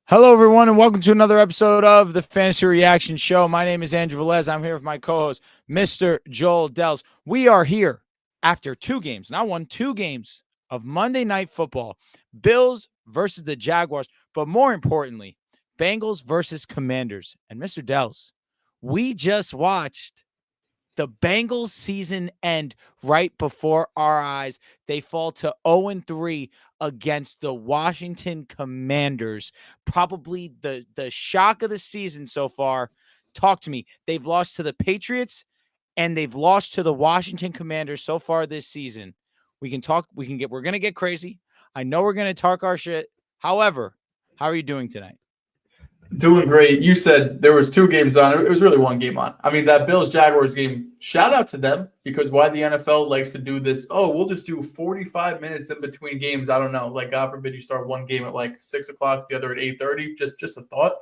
Hello, everyone, and welcome to another episode of the Fantasy Reaction Show. My name is Andrew Velez. I'm here with my co-host, Mr. Joel Dehls. We are here after two games, not one, two games of Monday Night Football. Bills versus the Jaguars, but more importantly, Bengals versus Commanders. And Mr. Dehls, we just watched the Bengals season end right before our eyes. They fall to 0-3 against the Washington Commanders. Probably the shock of the season so far. Talk to me. They've lost to the Patriots and they've lost to the Washington Commanders so far this season. We're going to get crazy. I know we're going to talk our shit. However, how are you doing tonight? Doing great. You said there was two games on. It was really one game on. I mean, that Bills-Jaguars game, shout out to them, because why the NFL likes to do this, we'll just do 45 minutes in between games. I don't know. Like, God forbid you start one game at like 6 o'clock, the other at 8:30. Just a thought.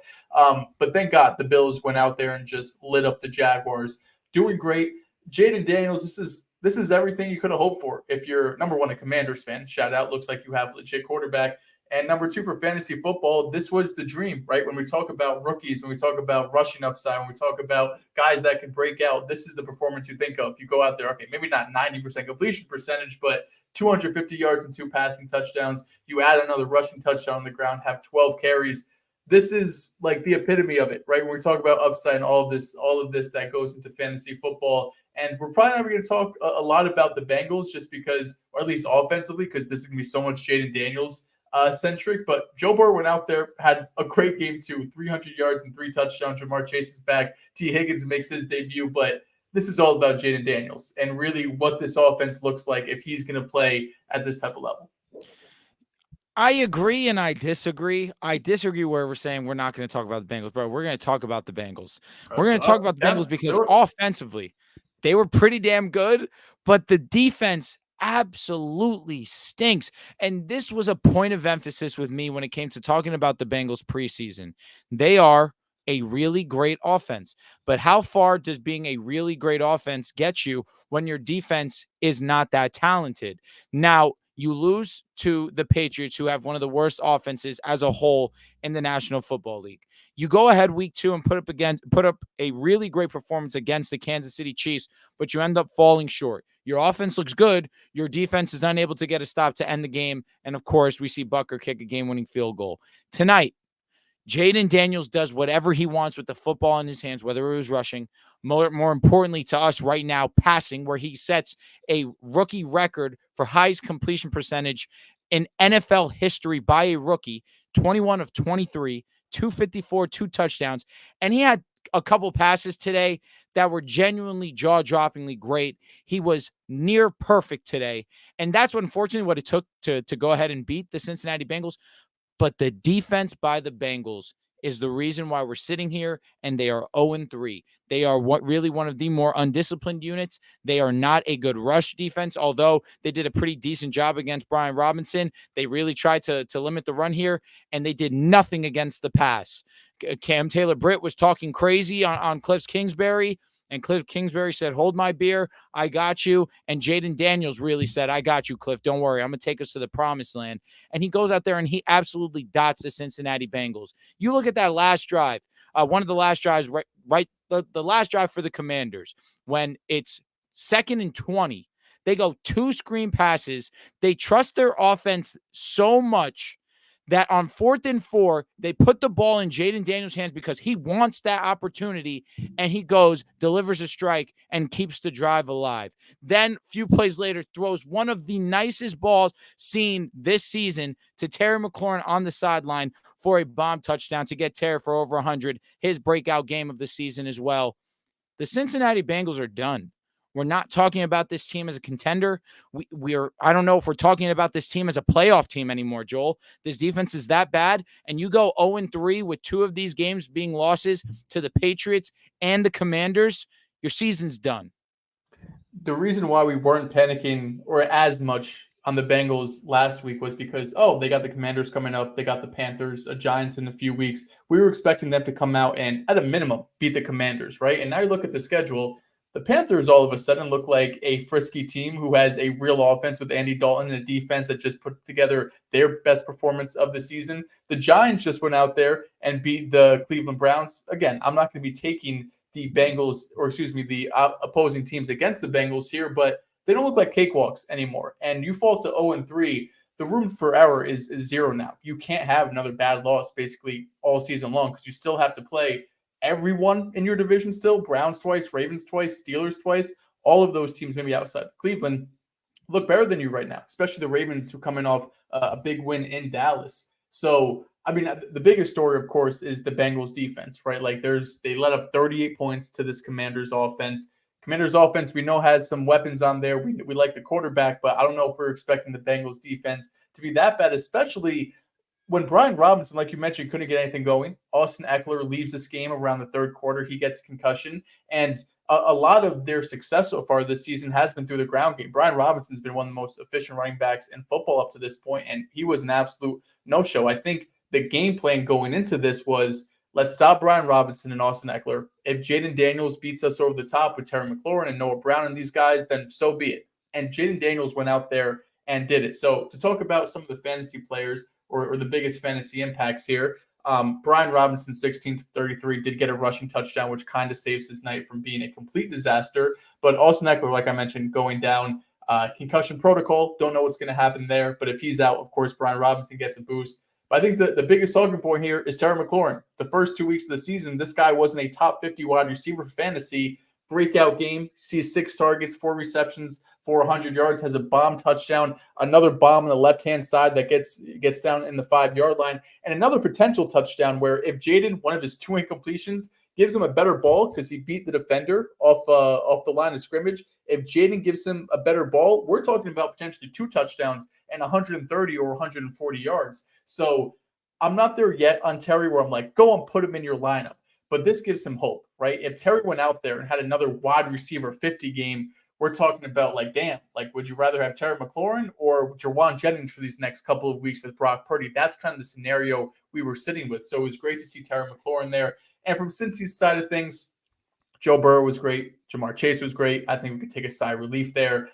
But thank God the Bills went out there and just lit up the Jaguars. Doing great. Jaden Daniels, this is everything you could have hoped for. If you're, number one, a Commanders fan, shout out. Looks like you have a legit quarterback. And number two, for fantasy football, this was the dream, right? When we talk about rookies, when we talk about rushing upside, when we talk about guys that can break out, this is the performance you think of. You go out there, okay, maybe not 90% completion percentage, but 250 yards and 2 passing touchdowns. You add another rushing touchdown on the ground, have 12 carries. This is like the epitome of it, right? When we talk about upside and all of this that goes into fantasy football. And we're probably not going to talk a lot about the Bengals just because, or at least offensively, because this is going to be so much Jaden Daniels centric, but Joe Burrow went out there, had a great game too, 300 yards and 3 touchdowns. Jamar Chase is back. T. Higgins makes his debut, but this is all about Jaden Daniels and really what this offense looks like if he's going to play at this type of level. I agree and I disagree. I disagree where we're saying we're not going to talk about the Bengals, bro. We're going to talk about the Bengals. We're going to talk about the Bengals because offensively, they were pretty damn good, but the defense absolutely stinks. And this was a point of emphasis with me when it came to talking about the Bengals preseason. They are a really great offense, but how far does being a really great offense get you when your defense is not that talented? Now, you lose to the Patriots, who have one of the worst offenses as a whole in the National Football League. You go ahead week 2 and put up a really great performance against the Kansas City Chiefs, but you end up falling short. Your offense looks good. Your defense is unable to get a stop to end the game. And of course, we see Butker kick a game-winning field goal. Tonight, Jaden Daniels does whatever he wants with the football in his hands, whether it was rushing, more importantly to us right now, passing, where he sets a rookie record for highest completion percentage in NFL history by a rookie, 21 of 23, 254, 2 touchdowns. And he had a couple passes today that were genuinely jaw-droppingly great. He was near perfect today. And that's unfortunately what it took to go ahead and beat the Cincinnati Bengals. But the defense by the Bengals is the reason why we're sitting here, and they are 0-3. They are really one of the more undisciplined units. They are not a good rush defense, although they did a pretty decent job against Brian Robinson. They really tried to limit the run here, and they did nothing against the pass. Cam Taylor-Britt was talking crazy on Cliff Kingsbury, and Cliff Kingsbury said, "Hold my beer. I got you." And Jaden Daniels really said, "I got you, Cliff. Don't worry. I'm going to take us to the promised land." And he goes out there and he absolutely dots the Cincinnati Bengals. You look at that last drive, one of the last drives, the last drive for the Commanders, when it's 2nd and 20. They go 2 screen passes. They trust their offense so much that on 4th and 4, they put the ball in Jaden Daniels' hands because he wants that opportunity, and he goes, delivers a strike, and keeps the drive alive. Then, a few plays later, throws one of the nicest balls seen this season to Terry McLaurin on the sideline for a bomb touchdown to get Terry for over 100, his breakout game of the season as well. The Cincinnati Bengals are done. We're not talking about this team as a contender. I don't know if we're talking about this team as a playoff team anymore, Joel. This defense is that bad, and you go 0-3 with 2 of these games being losses to the Patriots and the Commanders, your season's done. The reason why we weren't panicking or as much on the Bengals last week was because, they got the Commanders coming up. They got the Panthers, Giants in a few weeks. We were expecting them to come out and, at a minimum, beat the Commanders, right? And now you look at the schedule. The Panthers all of a sudden look like a frisky team who has a real offense with Andy Dalton and a defense that just put together their best performance of the season. The Giants just went out there and beat the Cleveland Browns. Again, I'm not going to be taking the Bengals, or excuse me, the opposing teams against the Bengals here, but they don't look like cakewalks anymore. And you fall to 0-3, the room for error is zero now. You can't have another bad loss basically all season long because you still have to play everyone in your division still. Browns twice, Ravens twice, Steelers twice. All of those teams, maybe outside of Cleveland, look better than you right now, especially the Ravens who are coming off a big win in Dallas. So, I mean, the biggest story, of course, is the Bengals defense, right? Like they let up 38 points to this Commanders offense. Commanders offense, we know, has some weapons on there. We like the quarterback, but I don't know if we're expecting the Bengals defense to be that bad, especially when Brian Robinson, like you mentioned, couldn't get anything going. Austin Eckler leaves this game around the third quarter. He gets concussion. And a lot of their success so far this season has been through the ground game. Brian Robinson's been one of the most efficient running backs in football up to this point, and he was an absolute no-show. I think the game plan going into this was, let's stop Brian Robinson and Austin Eckler. If Jaden Daniels beats us over the top with Terry McLaurin and Noah Brown and these guys, then so be it. And Jaden Daniels went out there and did it. So to talk about some of the fantasy players or the biggest fantasy impacts here, Brian Robinson, 16-33, did get a rushing touchdown, which kind of saves his night from being a complete disaster. But Austin Eckler, like I mentioned, going down, concussion protocol. Don't know what's going to happen there. But if he's out, of course, Brian Robinson gets a boost. But I think the biggest talking point here is Terry McLaurin. The first 2 weeks of the season, this guy wasn't a top 50 wide receiver for fantasy. Breakout game, sees 6 targets, 4 receptions for 100 yards, has a bomb touchdown, another bomb on the left-hand side that gets down in the 5-yard line, and another potential touchdown where if Jaden, one of his 2 incompletions, gives him a better ball because he beat the defender off the line of scrimmage. If Jaden gives him a better ball, we're talking about potentially 2 touchdowns and 130 or 140 yards. So I'm not there yet on Terry where I'm like, go and put him in your lineup. But this gives him hope, right? If Terry went out there and had another wide receiver 50 game, we're talking about like, damn, like, would you rather have Terry McLaurin or Jawan Jennings for these next couple of weeks with Brock Purdy? That's kind of the scenario we were sitting with. So it was great to see Terry McLaurin there. And from Cincy's side of things, Joe Burrow was great. Jamar Chase was great. I think we could take a sigh of relief there.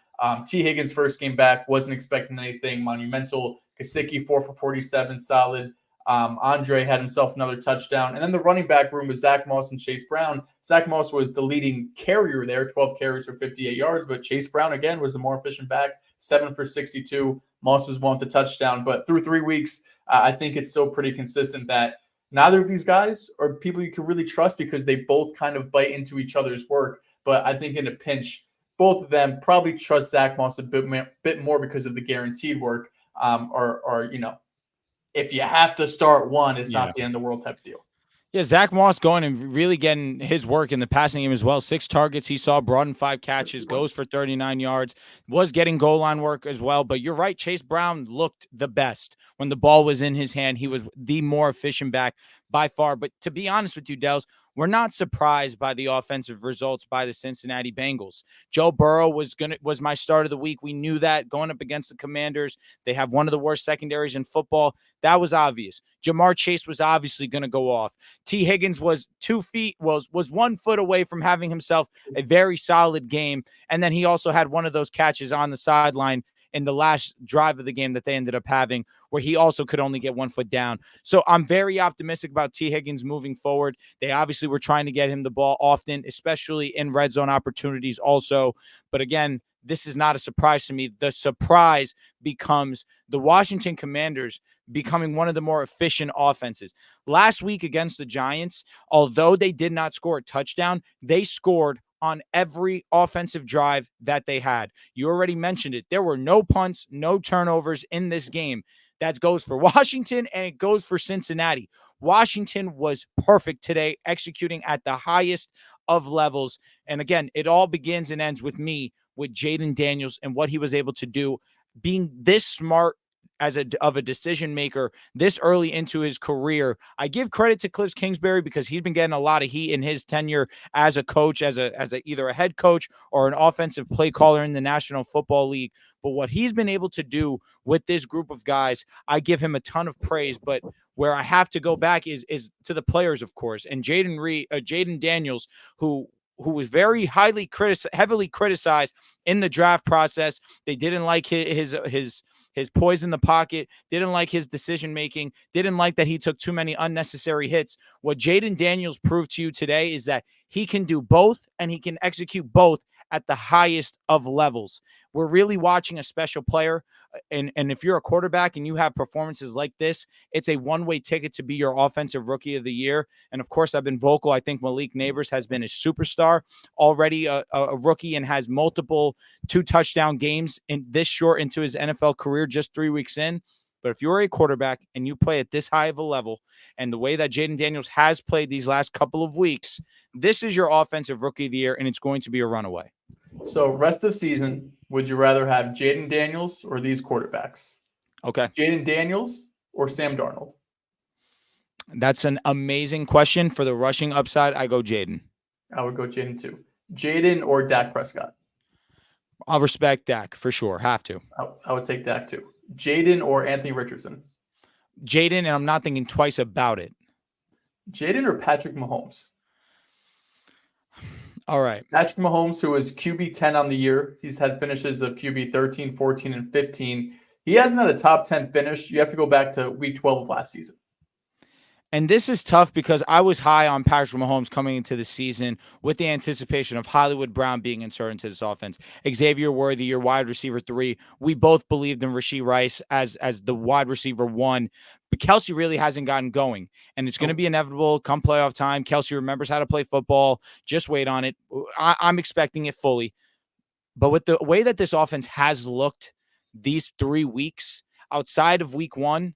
T. Higgins' first game back, wasn't expecting anything monumental. Gesicki, 4 for 47, solid. Andre had himself another touchdown. And then the running back room was Zach Moss and Chase Brown. Zach Moss was the leading carrier there, 12 carries for 58 yards. But Chase Brown, again, was the more efficient back, 7 for 62. Moss was one with the touchdown. But through 3 weeks, I think it's still pretty consistent that neither of these guys are people you can really trust because they both kind of bite into each other's work. But I think in a pinch, both of them probably trust Zach Moss a bit more because of the guaranteed work or you know, if you have to start one, it's not the end of the world type deal. Yeah, Zach Moss going and really getting his work in the passing game as well. 6 targets he saw, brought in 5 catches, goes for 39 yards, was getting goal line work as well. But you're right, Chase Brown looked the best when the ball was in his hand. He was the more efficient back by far. But to be honest with you, Dehls, we're not surprised by the offensive results by the Cincinnati Bengals. Joe Burrow was my start of the week. We knew that going up against the Commanders. They have one of the worst secondaries in football. That was obvious. Jamar Chase was obviously going to go off. T. Higgins was 1 foot away from having himself a very solid game. And then he also had one of those catches on the sideline in the last drive of the game that they ended up having where he also could only get 1 foot down. So I'm very optimistic about T. Higgins moving forward. They obviously were trying to get him the ball often, especially in red zone opportunities also. But again, this is not a surprise to me. The surprise becomes the Washington Commanders becoming one of the more efficient offenses. Last week against the Giants, although they did not score a touchdown, they scored on every offensive drive that they had. You already mentioned it. There were no punts, no turnovers in this game. That goes for Washington and it goes for Cincinnati. Washington was perfect today, executing at the highest of levels. And again, it all begins and ends with Jaden Daniels and what he was able to do, being this smart of a decision maker this early into his career. I give credit to Cliff Kingsbury because he's been getting a lot of heat in his tenure as a coach, as either a head coach or an offensive play caller in the National Football League. But what he's been able to do with this group of guys, I give him a ton of praise. But where I have to go back is to the players, of course, and Jaden Daniels, who who was very heavily criticized in the draft process. They didn't like his poise in the pocket, didn't like his decision making, didn't like that he took too many unnecessary hits. What Jaden Daniels proved to you today is that he can do both, and he can execute both at the highest of levels. We're really watching a special player. And if you're a quarterback and you have performances like this, it's a one-way ticket to be your offensive rookie of the year. And of course, I've been vocal. I think Malik Neighbors has been a superstar, already a rookie, and has multiple 2-touchdown games in this short into his NFL career, just 3 weeks in. But if you're a quarterback and you play at this high of a level, and the way that Jaden Daniels has played these last couple of weeks, this is your offensive rookie of the year, and it's going to be a runaway. So rest of season, would you rather have Jaden Daniels or these quarterbacks? Okay. Jaden Daniels or Sam Darnold? That's an amazing question. For the rushing upside, I go Jaden. I would go Jaden too. Jaden or Dak Prescott? I'll respect Dak for sure. Have to. I would take Dak too. Jaden or Anthony Richardson? Jaden, and I'm not thinking twice about it. Jaden or Patrick Mahomes? All right. Patrick Mahomes, who is QB 10 on the year. He's had finishes of QB 13, 14, and 15. He hasn't had a top 10 finish. You have to go back to week 12 of last season. And this is tough because I was high on Patrick Mahomes coming into the season with the anticipation of Hollywood Brown being inserted into this offense. Xavier Worthy, your wide receiver 3. We both believed in Rashee Rice as the wide receiver 1. But Kelsey really hasn't gotten going. And it's going to be inevitable come playoff time. Kelsey remembers how to play football. Just wait on it. I'm expecting it fully. But with the way that this offense has looked these 3 weeks, outside of week 1,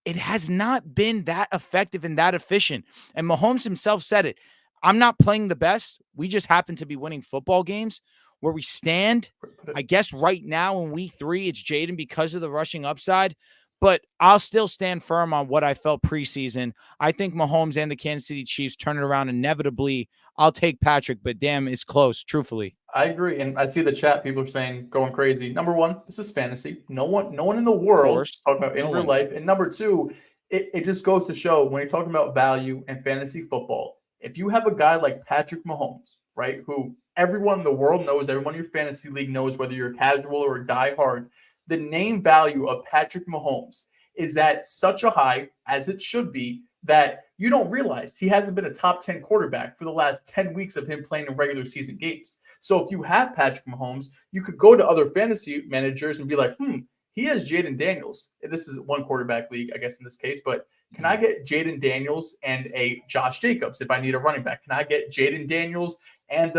it has not been that effective and that efficient. And Mahomes himself said it. I'm not playing the best. We just happen to be winning football games. Where we stand, I guess right now in week 3, it's Jaden because of the rushing upside. But I'll still stand firm on what I felt preseason. I think Mahomes and the Kansas City Chiefs turn it around inevitably. I'll take Patrick, but damn, it's close, truthfully. I agree. And I see the chat, people are saying, going crazy. Number one, this is fantasy. No one in the world talking about in real life. And number two, it just goes to show when you're talking about value and fantasy football, if you have a guy like Patrick Mahomes, right, who everyone in the world knows, everyone in your fantasy league knows, whether you're casual or diehard, the name value of Patrick Mahomes is at such a high, as it should be, that you don't realize he hasn't been a top 10 quarterback for the last 10 weeks of him playing in regular season games. So if you have Patrick Mahomes, you could go to other fantasy managers and be like, he has Jaden Daniels. This is one quarterback league, I guess, in this case, but can I get Jaden Daniels and a Josh Jacobs if I need a running back? Can I get Jaden Daniels and,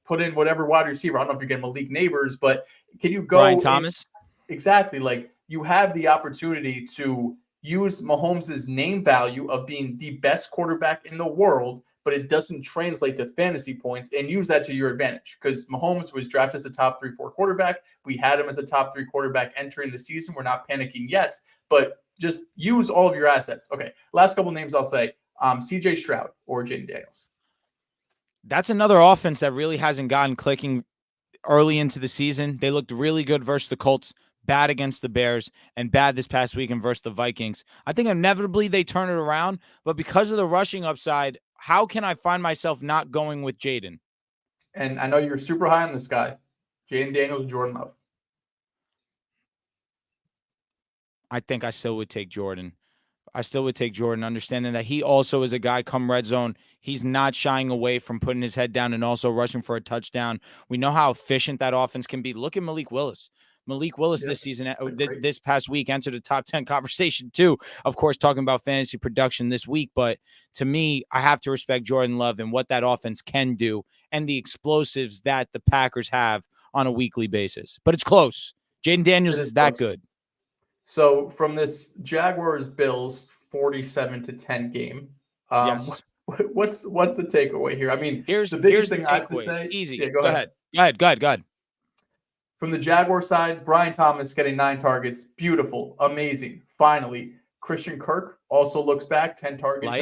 put in whatever wide receiver? I don't know if you're getting Malik Neighbors, but can you go? Brian Thomas? Exactly. Like, you have the opportunity to use Mahomes' name value of being the best quarterback in the world, but it doesn't translate to fantasy points, and use that to your advantage, because Mahomes was drafted as a top 3-4 quarterback. We had him as a top 3 quarterback entering the season. We're not panicking yet, but just use all of your assets. Okay, last couple names I'll say, CJ Stroud or Jaden Daniels. That's another offense that really hasn't gotten clicking early into the season. They looked really good versus the Colts, bad against the Bears, and bad this past weekend versus the Vikings. I think inevitably they turn it around, but because of the rushing upside, how can I find myself not going with Jaden? And I know you're super high on this guy, Jaden Daniels and Jordan Love. I think I still would take Jordan. Understanding that he also is a guy come red zone. He's not shying away from putting his head down and also rushing for a touchdown. We know how efficient that offense can be. Look at Malik Willis. This season, this past week, entered the top 10 conversation too. Of course, talking about fantasy production this week. But to me, I have to respect Jordan Love and what that offense can do and the explosives that the Packers have on a weekly basis. But it's close. Jaden Daniels is that good. So from this Jaguars-Bills 47-10 game, yes. What's the takeaway here? I mean, here's the biggest the thing I have to say. Easy. Yeah, go ahead. From the Jaguar side, Brian Thomas getting 9 targets. Beautiful. Amazing. Finally. Christian Kirk also looks back. 10 targets,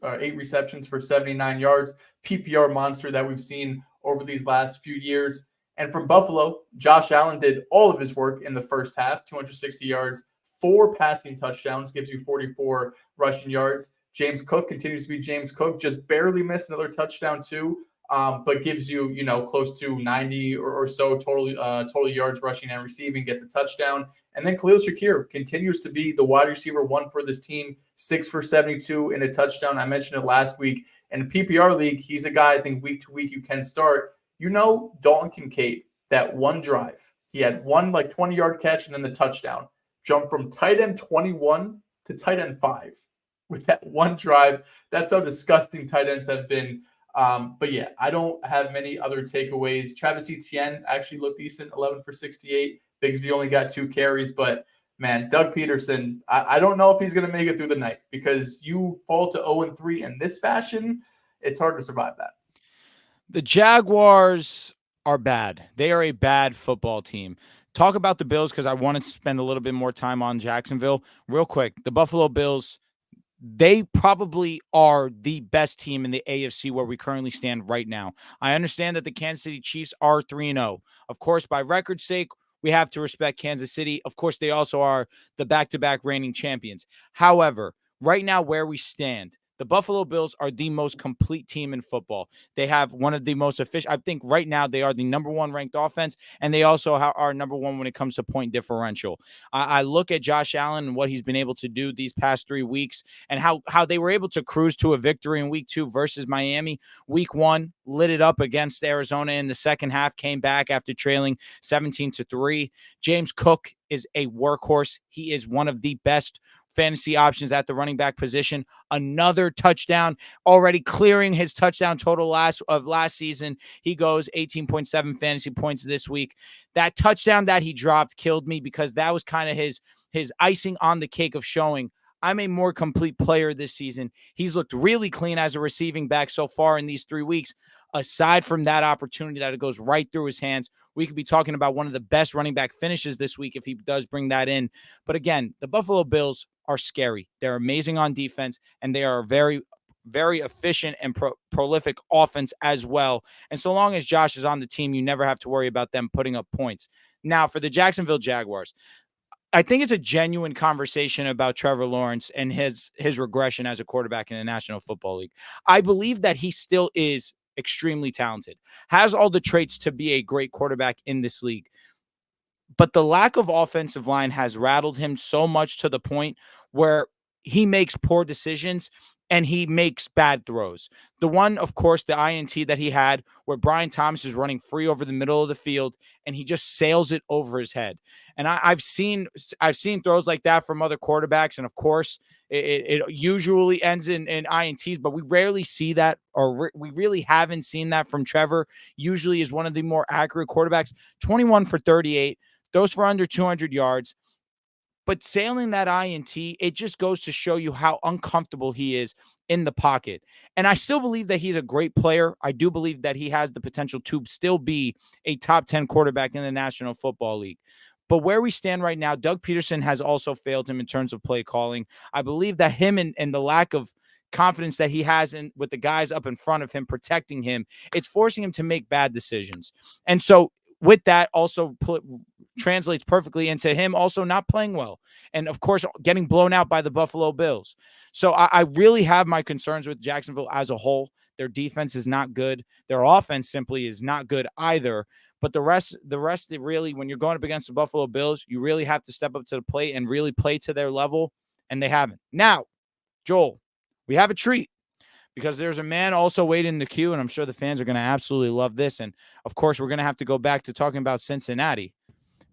had 8 receptions for 79 yards. PPR monster that we've seen over these last few years. And from Buffalo, Josh Allen did all of his work in the first half. 260 yards, 4 passing touchdowns, gives you 44 rushing yards. James Cook continues to be James Cook. Just barely missed another touchdown too. but gives you, close to 90 or so total yards rushing and receiving, gets a touchdown. And then Khalil Shakir continues to be the wide receiver one for this team, 6 for 72 in a touchdown. I mentioned it last week. In a PPR league, he's a guy I think week to week you can start. Dalton Kincaid, that one drive, he had one 20-yard catch and then the touchdown. Jumped from tight end 21 to tight end 5 with that one drive. That's how disgusting tight ends have been. But yeah, I don't have many other takeaways. Travis Etienne actually looked decent, 11 for 68. Bigsby only got 2 carries, but man, Doug Peterson, I don't know if he's going to make it through the night, because you fall to 0-3 in this fashion, it's hard to survive that. The Jaguars are bad. They are a bad football team. Talk about the Bills, because I wanted to spend a little bit more time on Jacksonville. Real quick, the Buffalo Bills, they probably are the best team in the AFC where we currently stand right now. I understand that the Kansas City Chiefs are 3-0. Of course, by record's sake, we have to respect Kansas City. Of course, they also are the back-to-back reigning champions. However, right now where we stand, the Buffalo Bills are the most complete team in football. They have one of the most efficient. I think right now they are the number 1 ranked offense, and they also are number 1 when it comes to point differential. I look at Josh Allen and what he's been able to do these past 3 weeks, and how they were able to cruise to a victory in week 2 versus Miami. Week 1, lit it up against Arizona in the second half, came back after trailing 17-3. James Cook is a workhorse. He is one of the best fantasy options at the running back position. Another touchdown, already clearing his touchdown total last season. He goes 18.7 fantasy points this week. That touchdown that he dropped killed me, because that was kind of his icing on the cake of showing I'm a more complete player this season. He's looked really clean as a receiving back so far in these 3 weeks. Aside from that opportunity that it goes right through his hands, we could be talking about one of the best running back finishes this week if he does bring that in. But again, the Buffalo Bills are scary. They're amazing on defense, and they are very, very efficient and prolific offense as well. And so long as Josh is on the team, you never have to worry about them putting up points. Now, for the Jacksonville Jaguars, I think it's a genuine conversation about Trevor Lawrence and his regression as a quarterback in the National Football League. I believe that he still is extremely talented, has all the traits to be a great quarterback in this league. But the lack of offensive line has rattled him so much to the point where he makes poor decisions and he makes bad throws. The one, of course, the INT that he had where Brian Thomas is running free over the middle of the field and he just sails it over his head. And I've seen throws like that from other quarterbacks. And of course, it usually ends in INTs, but we rarely see that, or we really haven't seen that from Trevor. Usually is one of the more accurate quarterbacks. 21 for 38, throws for under 200 yards. But sailing that INT, it just goes to show you how uncomfortable he is in the pocket. And I still believe that he's a great player. I do believe that he has the potential to still be a top 10 quarterback in the National Football League. But where we stand right now, Doug Peterson has also failed him in terms of play calling. I believe that him and the lack of confidence that he has with the guys up in front of him protecting him, it's forcing him to make bad decisions. And so with that also translates perfectly into him also not playing well. And of course, getting blown out by the Buffalo Bills. So I really have my concerns with Jacksonville as a whole. Their defense is not good. Their offense simply is not good either. But the rest really, when you're going up against the Buffalo Bills, you really have to step up to the plate and really play to their level. And they haven't. Now, Joel, we have a treat, because there's a man also waiting in the queue, and I'm sure the fans are going to absolutely love this. And, of course, we're going to have to go back to talking about Cincinnati,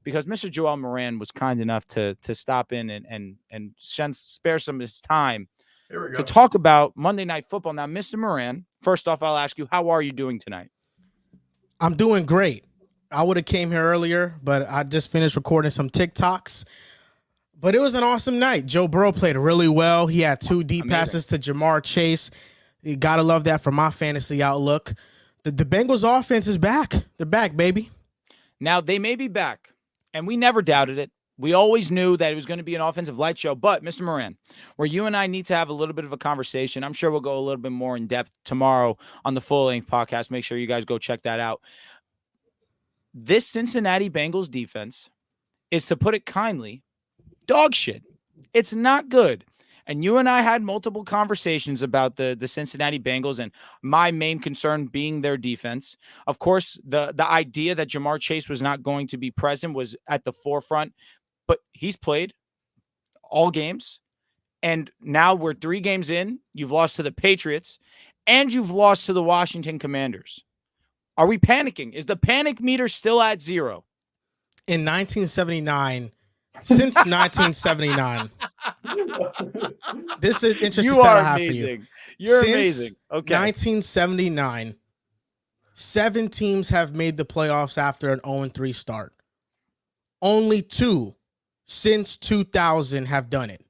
because Mr. Joel Moran was kind enough to stop in and spare some of his time to talk about Monday Night Football. Now, Mr. Moran, first off, I'll ask you, how are you doing tonight? I'm doing great. I would have came here earlier, but I just finished recording some TikToks. But it was an awesome night. Joe Burrow played really well. He had 2 deep passes to Jamar Chase. You got to love that from my fantasy outlook. The Bengals offense is back. They're back, baby. Now, they may be back, and we never doubted it. We always knew that it was going to be an offensive light show. But, Mr. Moran, where you and I need to have a little bit of a conversation, I'm sure we'll go a little bit more in depth tomorrow on the Full Length podcast. Make sure you guys go check that out. This Cincinnati Bengals defense is, to put it kindly, dog shit. It's not good. And you and I had multiple conversations about the Cincinnati Bengals and my main concern being their defense. Of course, the idea that Jamar Chase was not going to be present was at the forefront, but he's played all games. And now we're 3 games in. You've lost to the Patriots and you've lost to the Washington Commanders. Are we panicking? Is the panic meter still at 0? In 1979, since 1979, this is interesting. You are I have amazing. for you. You're Since amazing. Okay. 1979, 7 teams have made the playoffs after an 0-3 start. Only 2 since 2000 have done it.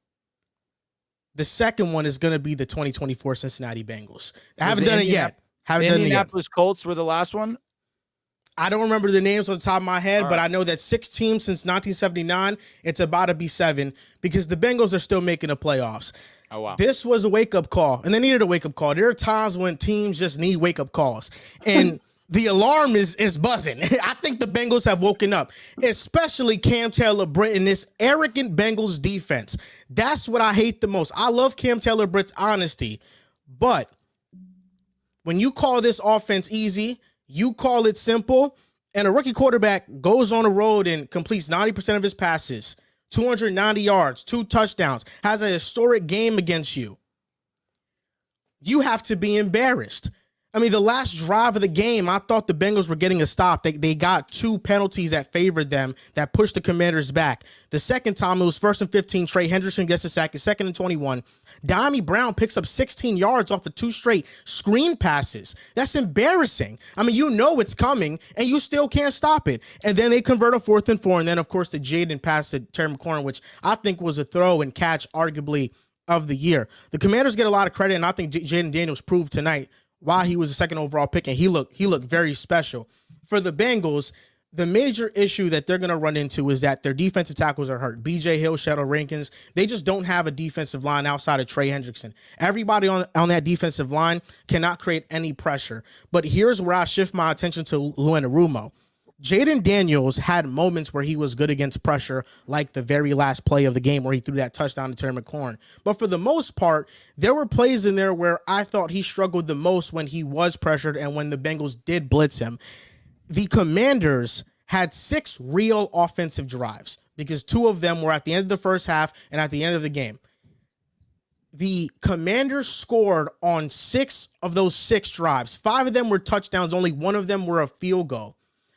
The second one is going to be the 2024 Cincinnati Bengals. I haven't done it yet. The Indianapolis Colts were the last one? I don't remember the names on the top of my head, but I know that 6 teams since 1979, it's about to be 7 because the Bengals are still making the playoffs. Oh, wow. This was a wake-up call, and they needed a wake-up call. There are times when teams just need wake-up calls, and the alarm is buzzing. I think the Bengals have woken up, especially Cam Taylor-Britt and this arrogant Bengals defense. That's what I hate the most. I love Cam Taylor-Britt's honesty, but when you call this offense easy, you call it simple, and a rookie quarterback goes on the road and completes 90% of his passes, 290 yards, 2 touchdowns, has a historic game against you. You have to be embarrassed. I mean, the last drive of the game, I thought the Bengals were getting a stop. They got 2 penalties that favored them that pushed the Commanders back. The second time, it was 1st and 15. Trey Hendrickson gets a sack. 2nd and 21. Dami Brown picks up 16 yards off of 2 straight screen passes. That's embarrassing. I mean, you know it's coming, and you still can't stop it. And then they convert a 4th and 4. And then, of course, the Jaden pass to Terry McLaurin, which I think was a throw and catch, arguably, of the year. The Commanders get a lot of credit, and I think Jaden Daniels proved tonight why he was the 2nd overall pick, and he looked very special. For the Bengals, the major issue that they're going to run into is that their defensive tackles are hurt. B.J. Hill, Shadow Rankins, they just don't have a defensive line outside of Trey Hendrickson. Everybody on that defensive line cannot create any pressure. But here's where I shift my attention to Luanarumo. Jaden Daniels had moments where he was good against pressure, like the very last play of the game where he threw that touchdown to Terry McLaurin. But for the most part, there were plays in there where I thought he struggled the most when he was pressured and when the Bengals did blitz him. The Commanders had 6 real offensive drives because 2 of them were at the end of the first half and at the end of the game. The Commanders scored on 6 of those 6 drives. 5 of them were touchdowns. Only 1 of them were a field goal.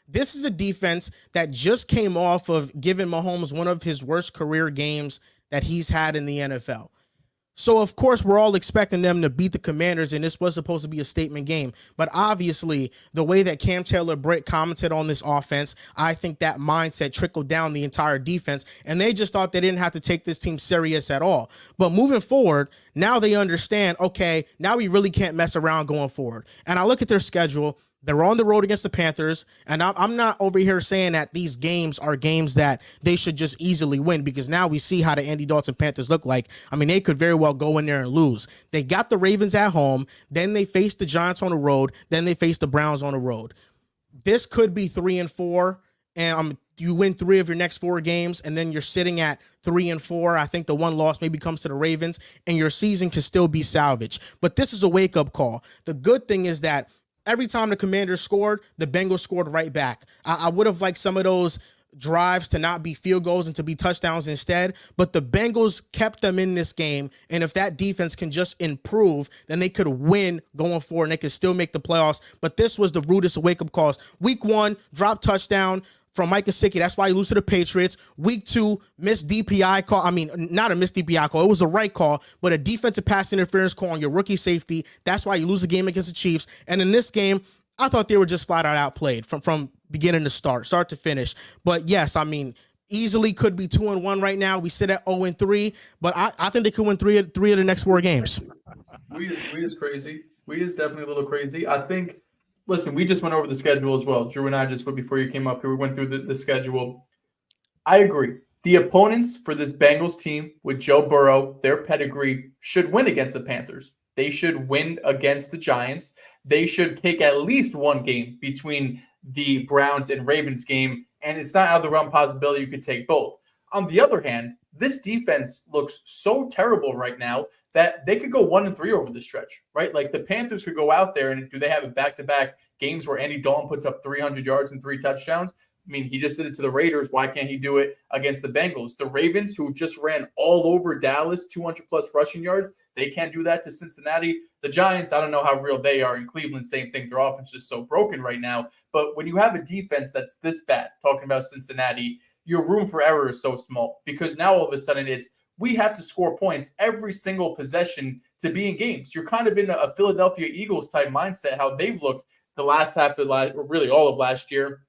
This is a defense that just came off of giving Mahomes one of his worst career games that he's had in the NFL. So, of course, we're all expecting them to beat the Commanders, and this was supposed to be a statement game. But obviously, the way that Cam Taylor-Britt commented on this offense, I think that mindset trickled down the entire defense, and they just thought they didn't have to take this team serious at all. But moving forward, now they understand, okay, now we really can't mess around going forward. And I look at their schedule. They're on the road against the Panthers, and I'm not over here saying that these games are games that they should just easily win because now we see how the Andy Dalton Panthers look like. I mean, they could very well go in there and lose. They got the Ravens at home, then they face the Giants on the road, then they face the Browns on the road. This could be 3-4, and you win 3 of your next 4 games, and then you're sitting at 3-4. I think the one loss maybe comes to the Ravens, and your season can still be salvaged. But this is a wake-up call. The good thing is that every time the Commanders scored, the Bengals scored right back. I would have liked some of those drives to not be field goals and to be touchdowns instead, but the Bengals kept them in this game, and if that defense can just improve, then they could win going forward, and they could still make the playoffs. But this was the rudest wake-up calls. Week 1, drop touchdown from Mike Gesicki. That's why you lose to the Patriots. Week 2, missed DPI call. I mean, not a missed DPI call. It was a right call, but a defensive pass interference call on your rookie safety. That's why you lose the game against the Chiefs. And in this game, I thought they were just flat out outplayed from beginning to start to finish. But yes, I mean, easily could be 2-1 right now. We sit at 0-3, but I think they could win three of the next 4 games. We is crazy. We is definitely a little crazy. I think. Listen, we just went over the schedule as well. Drew and I just went before you came up here. We went through the schedule. I agree. The opponents for this Bengals team with Joe Burrow, their pedigree, should win against the Panthers. They should win against the Giants. They should take at least 1 game between the Browns and Ravens game, and it's not out of the realm possibility you could take both. On the other hand, this defense looks so terrible right now that they could go 1-3 over the stretch, right? Like the Panthers could go out there and do they have a back-to-back games where Andy Dalton puts up 300 yards and 3 touchdowns? I mean, he just did it to the Raiders. Why can't he do it against the Bengals? The Ravens, who just ran all over Dallas, 200-plus rushing yards, they can't do that to Cincinnati. The Giants, I don't know how real they are. In Cleveland, same thing. Their offense is just so broken right now. But when you have a defense that's this bad, talking about Cincinnati, your room for error is so small because now all of a sudden we have to score points every single possession to be in games. You're kind of in a Philadelphia Eagles type mindset, how they've looked the last half of or really all of last year.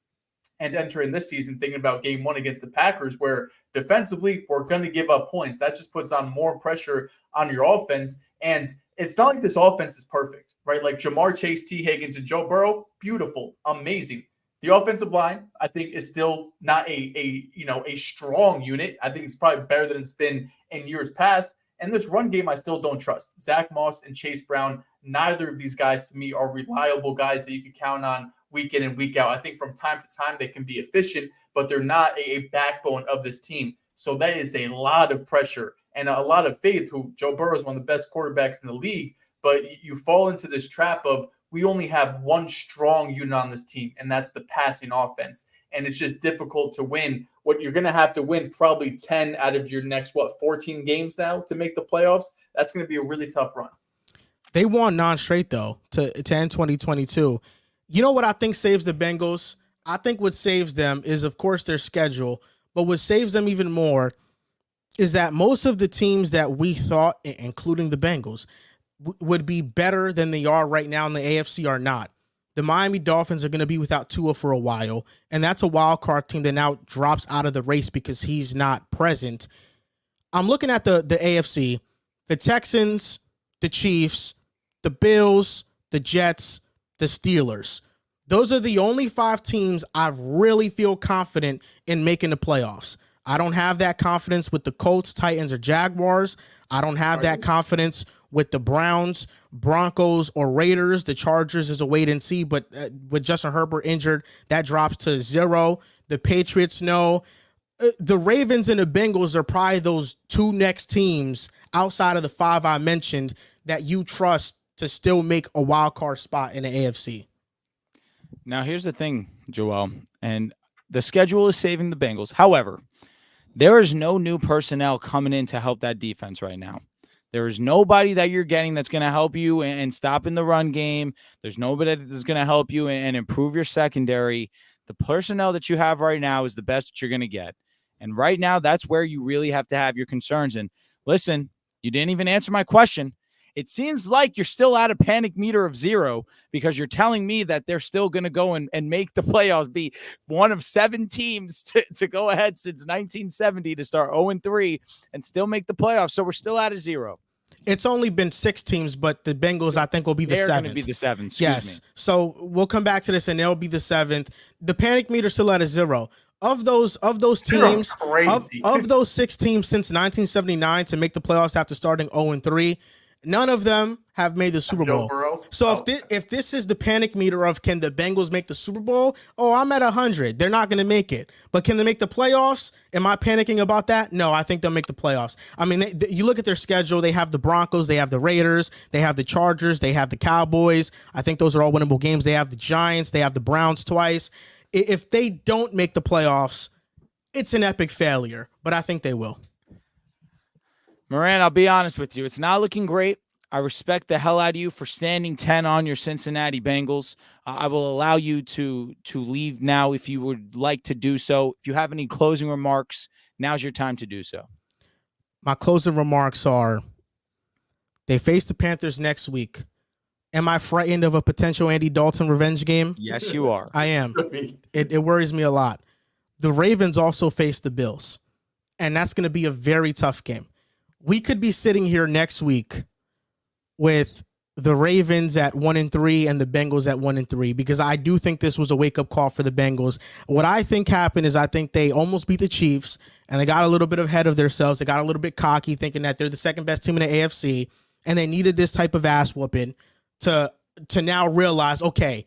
And entering this season thinking about game 1 against the Packers, where defensively we're going to give up points. That just puts on more pressure on your offense. And it's not like this offense is perfect, right? Like Jamar Chase, T. Higgins, and Joe Burrow, beautiful, amazing. The offensive line, I think, is still not a strong unit. I think it's probably better than it's been in years past. And this run game, I still don't trust. Zach Moss and Chase Brown, neither of these guys to me are reliable guys that you can count on week in and week out. I think from time to time they can be efficient, but they're not a backbone of this team. So that is a lot of pressure and a lot of faith. Who Joe Burrow is one of the best quarterbacks in the league, but you fall into this trap of we only have one strong unit on this team, and that's the passing offense. And it's just difficult to win. What you're going to have to win probably 10 out of your next, 14 games now to make the playoffs. That's going to be a really tough run. They won 9 straight, though, to end 2022. You know what I think saves the Bengals? I think what saves them is, of course, their schedule. But what saves them even more is that most of the teams that we thought, including the Bengals, would be better than they are right now in the AFC are not. The Miami Dolphins are going to be without Tua for a while, and that's a wild card team that now drops out of the race because he's not present. I'm looking at the AFC, the Texans, the Chiefs, the Bills, the Jets, the Steelers. Those are the only 5 teams I really feel confident in making the playoffs. I don't have that confidence with the Colts, Titans, or Jaguars. I don't have that confidence with the Browns, Broncos, or Raiders. The Chargers is a wait and see, but with Justin Herbert injured, that drops to 0. The Patriots, no. The Ravens and the Bengals are probably those 2 next teams outside of the 5 I mentioned that you trust to still make a wild card spot in the AFC. Now, here's the thing, Joel, and the schedule is saving the Bengals. However, there is no new personnel coming in to help that defense right now. There is nobody that you're getting that's going to help you and stopping the run game. There's nobody that's going to help you and improve your secondary. The personnel that you have right now is the best that you're going to get. And right now, that's where you really have to have your concerns. And listen, you didn't even answer my question. It seems like you're still at a panic meter of 0 because you're telling me that they're still going to go and make the playoffs, be one of 7 teams to go ahead since 1970 to start 0-3 and still make the playoffs. So we're still at a 0. It's only been 6 teams, but the Bengals, I think, will be the 7th. They're going to be the 7th. Yes. So we'll come back to this, and they'll be the 7th. The panic meter's still at a 0. Of those teams, of those 6 teams since 1979 to make the playoffs after starting 0-3, none of them have made the Super Bowl. So if this is the panic meter of can the Bengals make the Super Bowl? Oh, I'm at 100. They're not going to make it. But can they make the playoffs? Am I panicking about that? No, I think they'll make the playoffs. I mean, you look at their schedule. They have the Broncos. They have the Raiders. They have the Chargers. They have the Cowboys. I think those are all winnable games. They have the Giants. They have the Browns twice. If they don't make the playoffs, it's an epic failure. But I think they will. Moran, I'll be honest with you. It's not looking great. I respect the hell out of you for standing 10 on your Cincinnati Bengals. I will allow you to leave now if you would like to do so. If you have any closing remarks, now's your time to do so. My closing remarks are they face the Panthers next week. Am I frightened of a potential Andy Dalton revenge game? Yes, you are. I am. It worries me a lot. The Ravens also face the Bills, and that's going to be a very tough game. We could be sitting here next week with the Ravens at 1-3 and the Bengals at 1-3 because I do think this was a wake-up call for the Bengals. What I think happened is I think they almost beat the Chiefs, and they got a little bit ahead of themselves. They got a little bit cocky, thinking that they're the second-best team in the AFC, and they needed this type of ass-whooping to now realize, okay,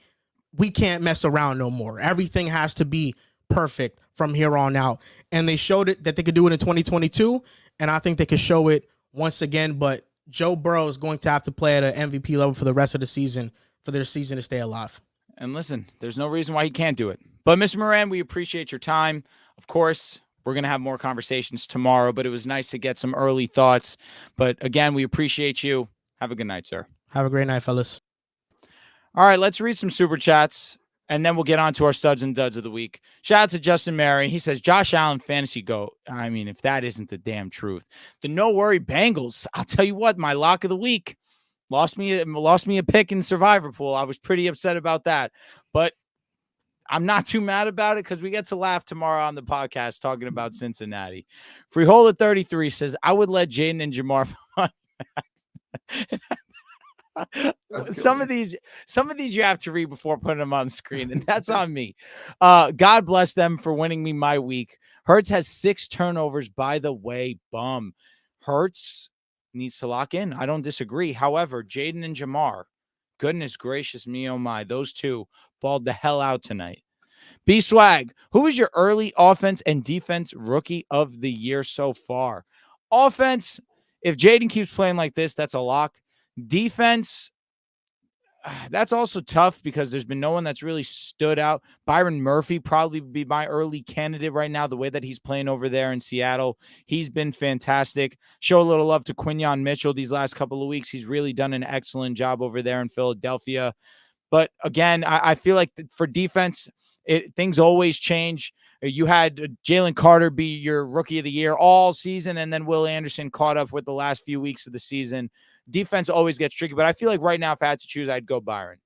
we can't mess around no more. Everything has to be perfect from here on out. And they showed it that they could do it in 2022, and I think they could show it once again. But Joe Burrow is going to have to play at an MVP level for the rest of the season for their season to stay alive. And listen, there's no reason why he can't do it. But Mr. Moran, we appreciate your time. Of course, we're going to have more conversations tomorrow, but it was nice to get some early thoughts. But again, we appreciate you. Have a good night, sir. Have a great night, fellas. All right, let's read some super chats, and then we'll get on to our studs and duds of the week. Shout out to Justin Mary. He says, Josh Allen fantasy GOAT. I mean, if that isn't the damn truth. The no worry Bengals. I'll tell you what, my lock of the week. Lost me a pick in Survivor Pool. I was pretty upset about that. But I'm not too mad about it because we get to laugh tomorrow on the podcast talking about Cincinnati. Freeholder 33 says, I would let Jaden and Jamar some of these you have to read before putting them on the screen, and that's on me. God bless them for winning me my week. Hurts has 6 turnovers, by the way. Bum. Hurts needs to lock in. I don't disagree. However, Jaden and Jamar, goodness gracious me, oh my, those two balled the hell out tonight. B-Swag, who is your early offense and defense rookie of the year so far? Offense, if Jaden keeps playing like this, that's a lock. Defense, that's also tough because there's been no one that's really stood out. Byron Murphy probably would be my early candidate right now, the way that he's playing over there in Seattle. He's been fantastic. Show a little love to Quinyon Mitchell these last couple of weeks. He's really done an excellent job over there in Philadelphia. But again, I feel like for defense, things always change. You had Jalen Carter be your rookie of the year all season, and then Will Anderson caught up with the last few weeks of the season. Defense always gets tricky, but I feel like right now, if I had to choose, I'd go Byron.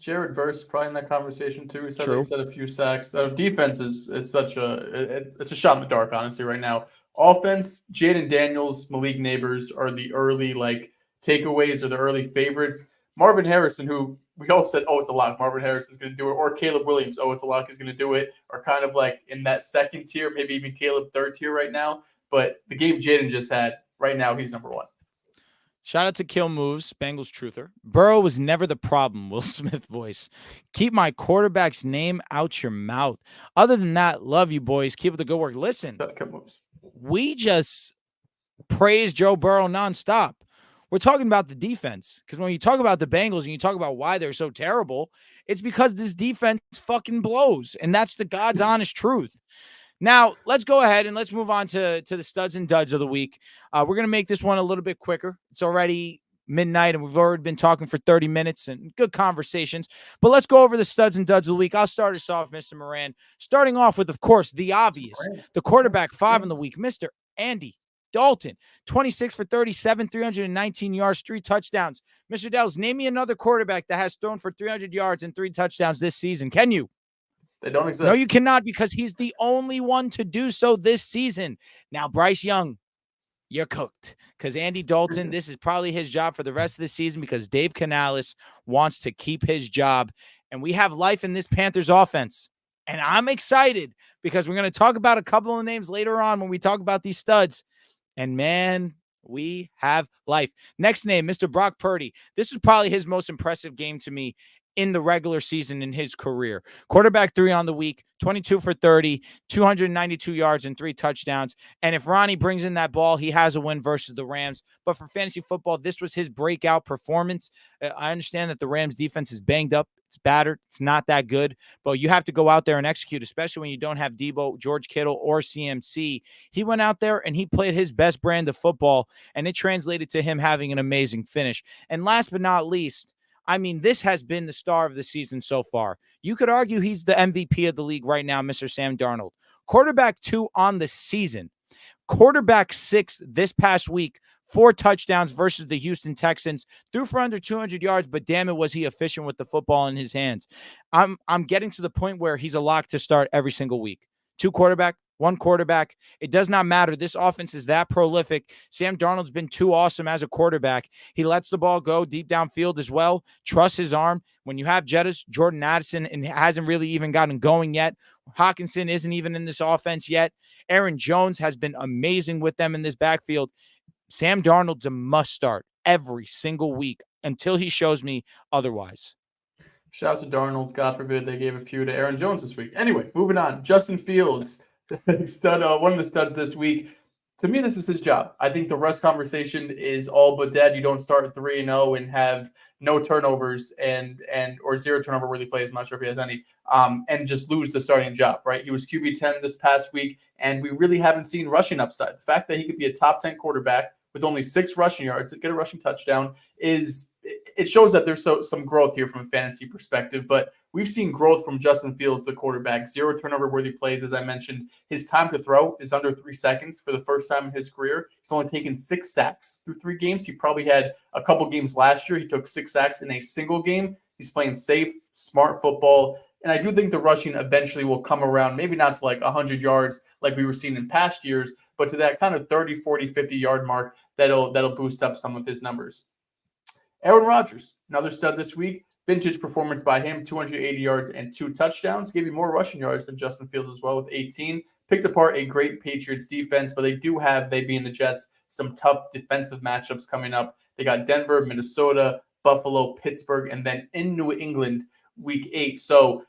Jared Verse probably in that conversation too. He said a few sacks. Defense is such it's a shot in the dark, honestly, right now. Offense, Jaden Daniels, Malik Neighbors are the early takeaways or the early favorites. Marvin Harrison, who we all said, oh, it's a lock. Marvin Harrison's going to do it. Or Caleb Williams, oh, it's a lock. He's going to do it. Are kind of like in that second tier, maybe even Caleb third tier right now. But the game Jaden just had, right now, he's number 1. Shout out to Kill Moves, Bengals Truther. Burrow was never the problem, Will Smith voice. Keep my quarterback's name out your mouth. Other than that, love you, boys. Keep up the good work. Listen, we just praise Joe Burrow nonstop. We're talking about the defense, because when you talk about the Bengals and you talk about why they're so terrible, it's because this defense fucking blows, and that's the God's honest truth. Now, let's go ahead and let's move on to the studs and duds of the week. We're going to make this one a little bit quicker. It's already midnight, and we've already been talking for 30 minutes and good conversations. But let's go over the studs and duds of the week. I'll start us off, Mr. Moran. Starting off with, of course, the obvious. The quarterback 5 in the week, Mr. Andy Dalton, 26 for 37, 319 yards, 3 touchdowns. Mr. Dehls, name me another quarterback that has thrown for 300 yards and 3 touchdowns this season. Can you? They don't exist. No, you cannot, because he's the only one to do so this season. Now, Bryce Young, you're cooked, because Andy Dalton, this is probably his job for the rest of the season, because Dave Canales wants to keep his job. And we have life in this Panthers offense. And I'm excited because we're going to talk about a couple of names later on when we talk about these studs. And man, we have life. Next name, Mr. Brock Purdy. This was probably his most impressive game to me in the regular season in his career. Quarterback 3 on the week, 22 for 30, 292 yards and 3 touchdowns. And if Ronnie brings in that ball, he has a win versus the Rams. But for fantasy football, this was his breakout performance. I understand that the Rams defense is banged up. It's battered. It's not that good. But you have to go out there and execute, especially when you don't have Debo, George Kittle, or CMC. He went out there and he played his best brand of football, and it translated to him having an amazing finish. And last but not least, I mean, this has been the star of the season so far. You could argue he's the MVP of the league right now, Mr. Sam Darnold. Quarterback 2 on the season. Quarterback 6 this past week, 4 touchdowns versus the Houston Texans. Threw for under 200 yards, but damn it, was he efficient with the football in his hands. I'm getting to the point where he's a lock to start every single week. 2 quarterback, 1 quarterback. It does not matter. This offense is that prolific. Sam Darnold's been too awesome as a quarterback. He lets the ball go deep downfield as well. Trust his arm. When you have Jettis, Jordan Addison, and hasn't really even gotten going yet. Hawkinson isn't even in this offense yet. Aaron Jones has been amazing with them in this backfield. Sam Darnold's a must start every single week until he shows me otherwise. Shout out to Darnold. God forbid they gave a few to Aaron Jones this week. Anyway, moving on. Justin Fields, one of the studs this week. To me, this is his job. I think the rest conversation is all but dead. You don't start 3-0 and have no turnovers and or zero turnover worthy plays. I'm not sure if he has any. And just lose the starting job, right? He was QB10 this past week, and we really haven't seen rushing upside. The fact that he could be a top 10 quarterback with only 6 rushing yards, get a rushing touchdown, it shows that there's some growth here from a fantasy perspective. But we've seen growth from Justin Fields, the quarterback. 0 turnover-worthy plays, as I mentioned. His time to throw is under 3 seconds for the first time in his career. He's only taken 6 sacks through 3 games. He probably had a couple games last year. He took 6 sacks in a single game. He's playing safe, smart football. And I do think the rushing eventually will come around, maybe not to like 100 yards like we were seeing in past years, but to that kind of 30, 40, 50-yard mark that'll boost up some of his numbers. Aaron Rodgers, another stud this week. Vintage performance by him, 280 yards and 2 touchdowns. Gave you more rushing yards than Justin Fields as well with 18. Picked apart a great Patriots defense, but they being the Jets, some tough defensive matchups coming up. They got Denver, Minnesota, Buffalo, Pittsburgh, and then in New England week 8. So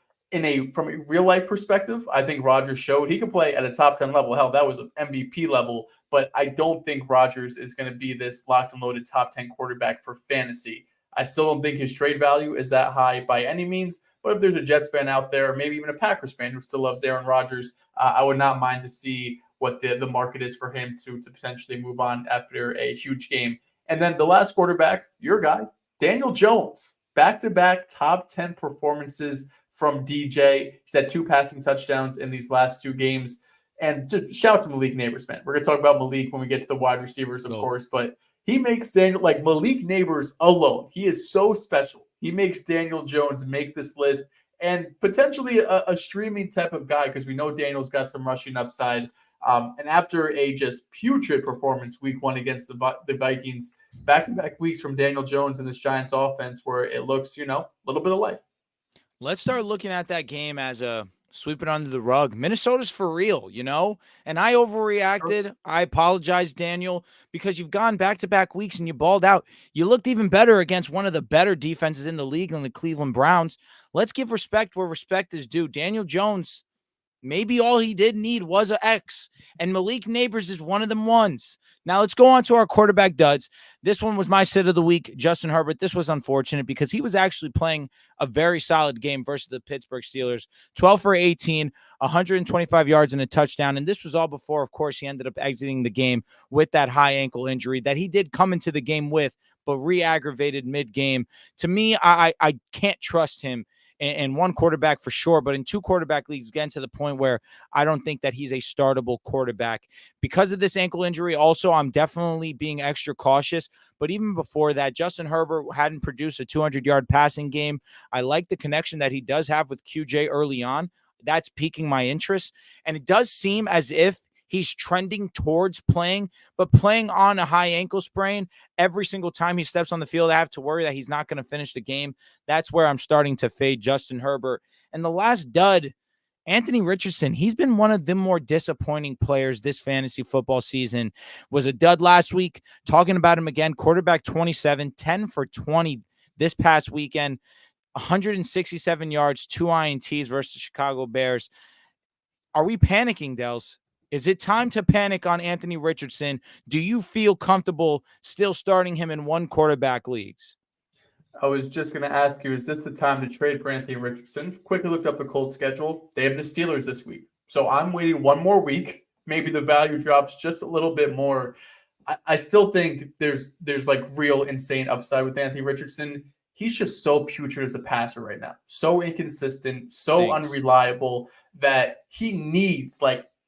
from a real life perspective, I think Rodgers showed he can play at a top 10 level. Hell, that was an MVP level, but I don't think Rodgers is going to be this locked and loaded top 10 quarterback for fantasy. I still don't think his trade value is that high by any means, but if there's a Jets fan out there, or maybe even a Packers fan who still loves Aaron Rodgers, I would not mind to see what the market is for him to potentially move on after a huge game. And then the last quarterback, your guy, Daniel Jones, back-to-back top 10 performances from DJ. He's had 2 passing touchdowns in these last 2 games. And just shout out to Malik Neighbors, man. We're going to talk about Malik when we get to the wide receivers, of course. But he makes Daniel, like Malik Neighbors alone, he is so special. He makes Daniel Jones make this list and potentially a streaming type of guy because we know Daniel's got some rushing upside. And after a just putrid performance week 1 against the Vikings, back-to-back weeks from Daniel Jones and this Giants offense where it looks, a little bit of life. Let's start looking at that game as a sweep it under the rug. Minnesota's for real, and I overreacted. I apologize, Daniel, because you've gone back-to-back weeks and you balled out. You looked even better against one of the better defenses in the league than the Cleveland Browns. Let's give respect where respect is due. Daniel Jones, maybe all he did need was an X, and Malik Neighbors is one of them ones. Now let's go on to our quarterback duds. This one was my sit of the week, Justin Herbert. This was unfortunate because he was actually playing a very solid game versus the Pittsburgh Steelers. 12 for 18, 125 yards and a touchdown. And this was all before, of course, he ended up exiting the game with that high ankle injury that he did come into the game with, but re-aggravated mid-game. To me, I can't trust him in one quarterback for sure, but in 2 quarterback leagues, getting to the point where I don't think that he's a startable quarterback. Because of this ankle injury, also, I'm definitely being extra cautious. But even before that, Justin Herbert hadn't produced a 200-yard passing game. I like the connection that he does have with QJ early on. That's piquing my interest. And it does seem as if he's trending towards playing, but playing on a high ankle sprain every single time he steps on the field, I have to worry that he's not going to finish the game. That's where I'm starting to fade Justin Herbert. And the last dud, Anthony Richardson, he's been one of the more disappointing players this fantasy football season. Was a dud last week. Talking about him again, quarterback 27, 10 for 20 this past weekend, 167 yards, 2 INTs versus the Chicago Bears. Are we panicking, Dehls? Is it time to panic on Anthony Richardson? Do you feel comfortable still starting him in 1 quarterback leagues? I was just going to ask you, is this the time to trade for Anthony Richardson? Quickly looked up the Colts schedule. They have the Steelers this week. So I'm waiting 1 more week. Maybe the value drops just a little bit more. I still think there's like real insane upside with Anthony Richardson. He's just so putrid as a passer right now. So inconsistent, so unreliable that he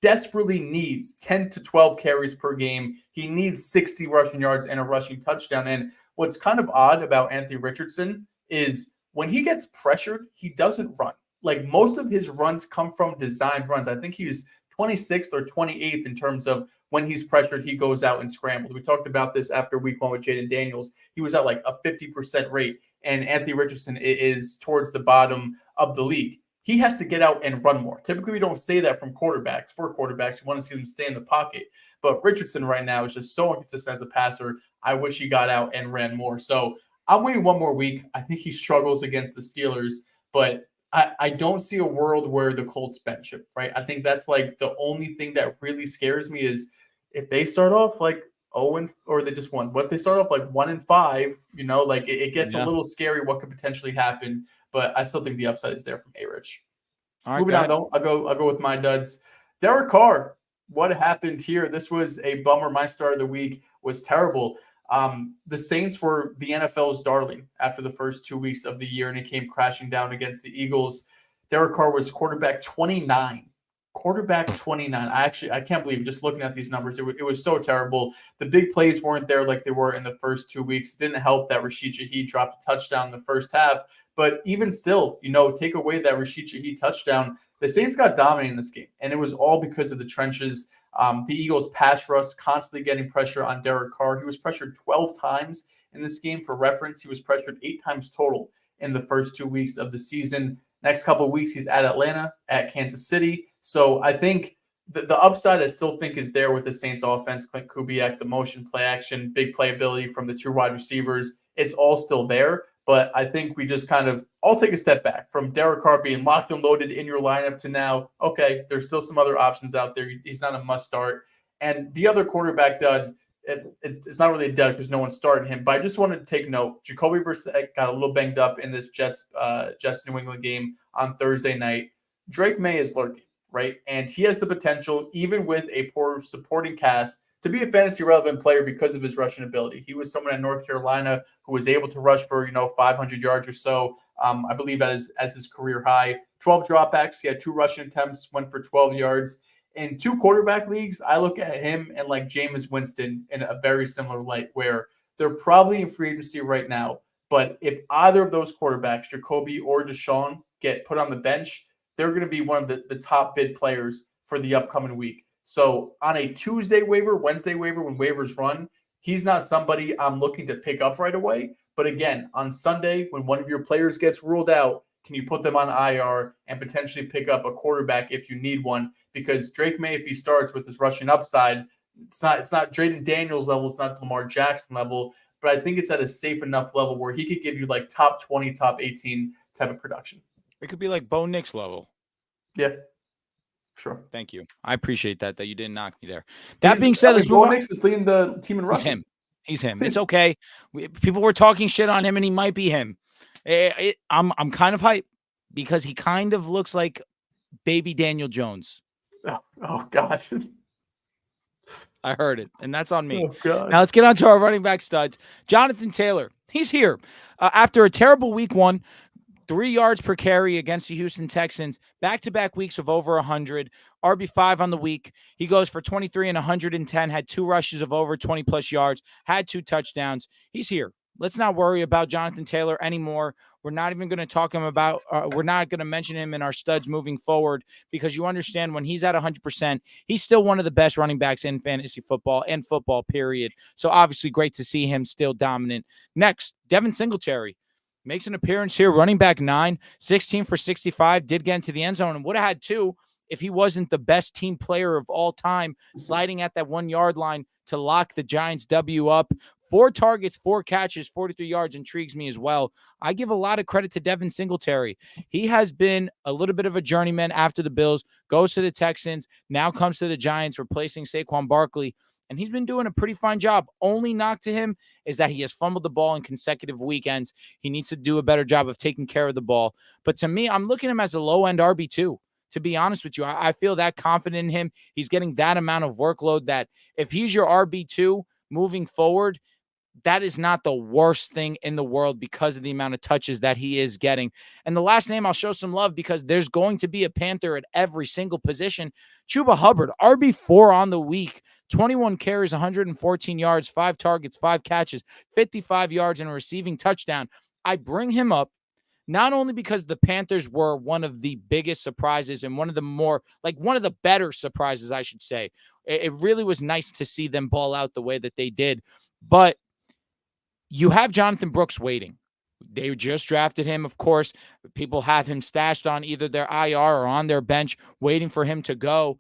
desperately needs 10 to 12 carries per game. He needs 60 rushing yards and a rushing touchdown. And what's kind of odd about Anthony Richardson is when he gets pressured, he doesn't run. Like most of his runs come from designed runs. I think he's 26th or 28th in terms of when he's pressured, he goes out and scrambles. We talked about this after week 1 with Jaden Daniels. He was at like a 50% rate, and Anthony Richardson is towards the bottom of the league. He has to get out and run more. Typically, we don't say that from quarterbacks. For quarterbacks, we want to see them stay in the pocket. But Richardson right now is just so inconsistent as a passer. I wish he got out and ran more. So I'm waiting one more week. I think he struggles against the Steelers, but I don't see a world where the Colts bench him, right? I think that's like the only thing that really scares me is if they start off like 0 or they just won. What if they start off like 1-5, like it gets a little scary what could potentially happen, but I still think the upside is there from A-Rich. All right, Moving on though, I'll go with my duds. Derek Carr, what happened here? This was a bummer. My start of the week was terrible. The Saints were the NFL's darling after the first 2 weeks of the year, and it came crashing down against the Eagles. Derek Carr was quarterback 29. Quarterback 29. I can't believe it. Just looking at these numbers, it was so terrible. The big plays weren't there like they were in the first 2 weeks. It didn't help that Rashid Shaheed dropped a touchdown in the first half. But even still, take away that Rashid Shaheed touchdown, the Saints got dominated in this game, and it was all because of the trenches. The Eagles pass rush constantly getting pressure on Derek Carr. He was pressured 12 times in this game. For reference, he was pressured 8 times total in the first 2 weeks of the season. Next couple of weeks, he's at Atlanta, at Kansas City. So I think the upside I still think is there with the Saints offense. Clint Kubiak, the motion play action, big playability from the 2 wide receivers. It's all still there. But I think we just I'll take a step back from Derek Carr being locked and loaded in your lineup to now, okay, there's still some other options out there. He's not a must start. And the other quarterback dud, it's not really a dud because no one's starting him, but I just wanted to take note. Jacoby Brissett got a little banged up in this Jets New England game on Thursday night. Drake May is lurking, right? And he has the potential, even with a poor supporting cast, to be a fantasy relevant player because of his rushing ability. He was someone at North Carolina who was able to rush for 500 yards or so. I believe as his career high. 12 dropbacks. He had 2 rushing attempts, went for 12 yards. In 2 quarterback leagues, I look at him and like Jameis Winston in a very similar light, where they're probably in free agency right now. But if either of those quarterbacks, Jacoby or Deshaun, get put on the bench, they're going to be one of the top bid players for the upcoming week. So on a Tuesday waiver, Wednesday waiver, when waivers run, he's not somebody I'm looking to pick up right away. But again, on Sunday, when one of your players gets ruled out, can you put them on IR and potentially pick up a quarterback if you need one? Because Drake May, if he starts with his rushing upside, it's not Jaden Daniels level, it's not Lamar Jackson level, but I think it's at a safe enough level where he could give you like top 20, top 18 type of production. It could be like Bo Nix level. Yeah. Sure. Thank you. I appreciate that you didn't knock me there. That being said, Bo Nix is leading the team in rushing. He's him. It's okay. People were talking shit on him, and he might be him. I'm kind of hyped because he kind of looks like baby Daniel Jones. Oh God. I heard it, and that's on me. Oh, God. Now let's get on to our running back studs. Jonathan Taylor. He's here. After a terrible week 1, 3 yards per carry against the Houston Texans, back-to-back weeks of over 100, RB5 on the week. He goes for 23 and 110, had 2 rushes of over 20-plus yards, had 2 touchdowns. He's here. Let's not worry about Jonathan Taylor anymore. We're not even going to talk him about we're not going to mention him in our studs moving forward, because you understand when he's at 100%, he's still one of the best running backs in fantasy football and football, period. So obviously great to see him still dominant. Next, Devin Singletary. Makes an appearance here, running back 9, 16 for 65, did get into the end zone and would have had 2 if he wasn't the best team player of all time, sliding at that 1-yard line to lock the Giants W up. 4 targets, 4 catches, 43 yards intrigues me as well. I give a lot of credit to Devin Singletary. He has been a little bit of a journeyman after the Bills, goes to the Texans, now comes to the Giants, replacing Saquon Barkley. And he's been doing a pretty fine job. Only knock to him is that he has fumbled the ball in consecutive weekends. He needs to do a better job of taking care of the ball. But to me, I'm looking at him as a low-end RB2. To be honest with you, I feel that confident in him. He's getting that amount of workload that if he's your RB2 moving forward, that is not the worst thing in the world because of the amount of touches that he is getting. And the last name I'll show some love because there's going to be a Panther at every single position. Chuba Hubbard, RB4 on the week, 21 carries, 114 yards, 5 targets, 5 catches, 55 yards and a receiving touchdown. I bring him up not only because the Panthers were one of the biggest surprises and one of the better surprises, I should say. It really was nice to see them ball out the way that they did. But you have Jonathan Brooks waiting. They just drafted him, of course. People have him stashed on either their IR or on their bench, waiting for him to go.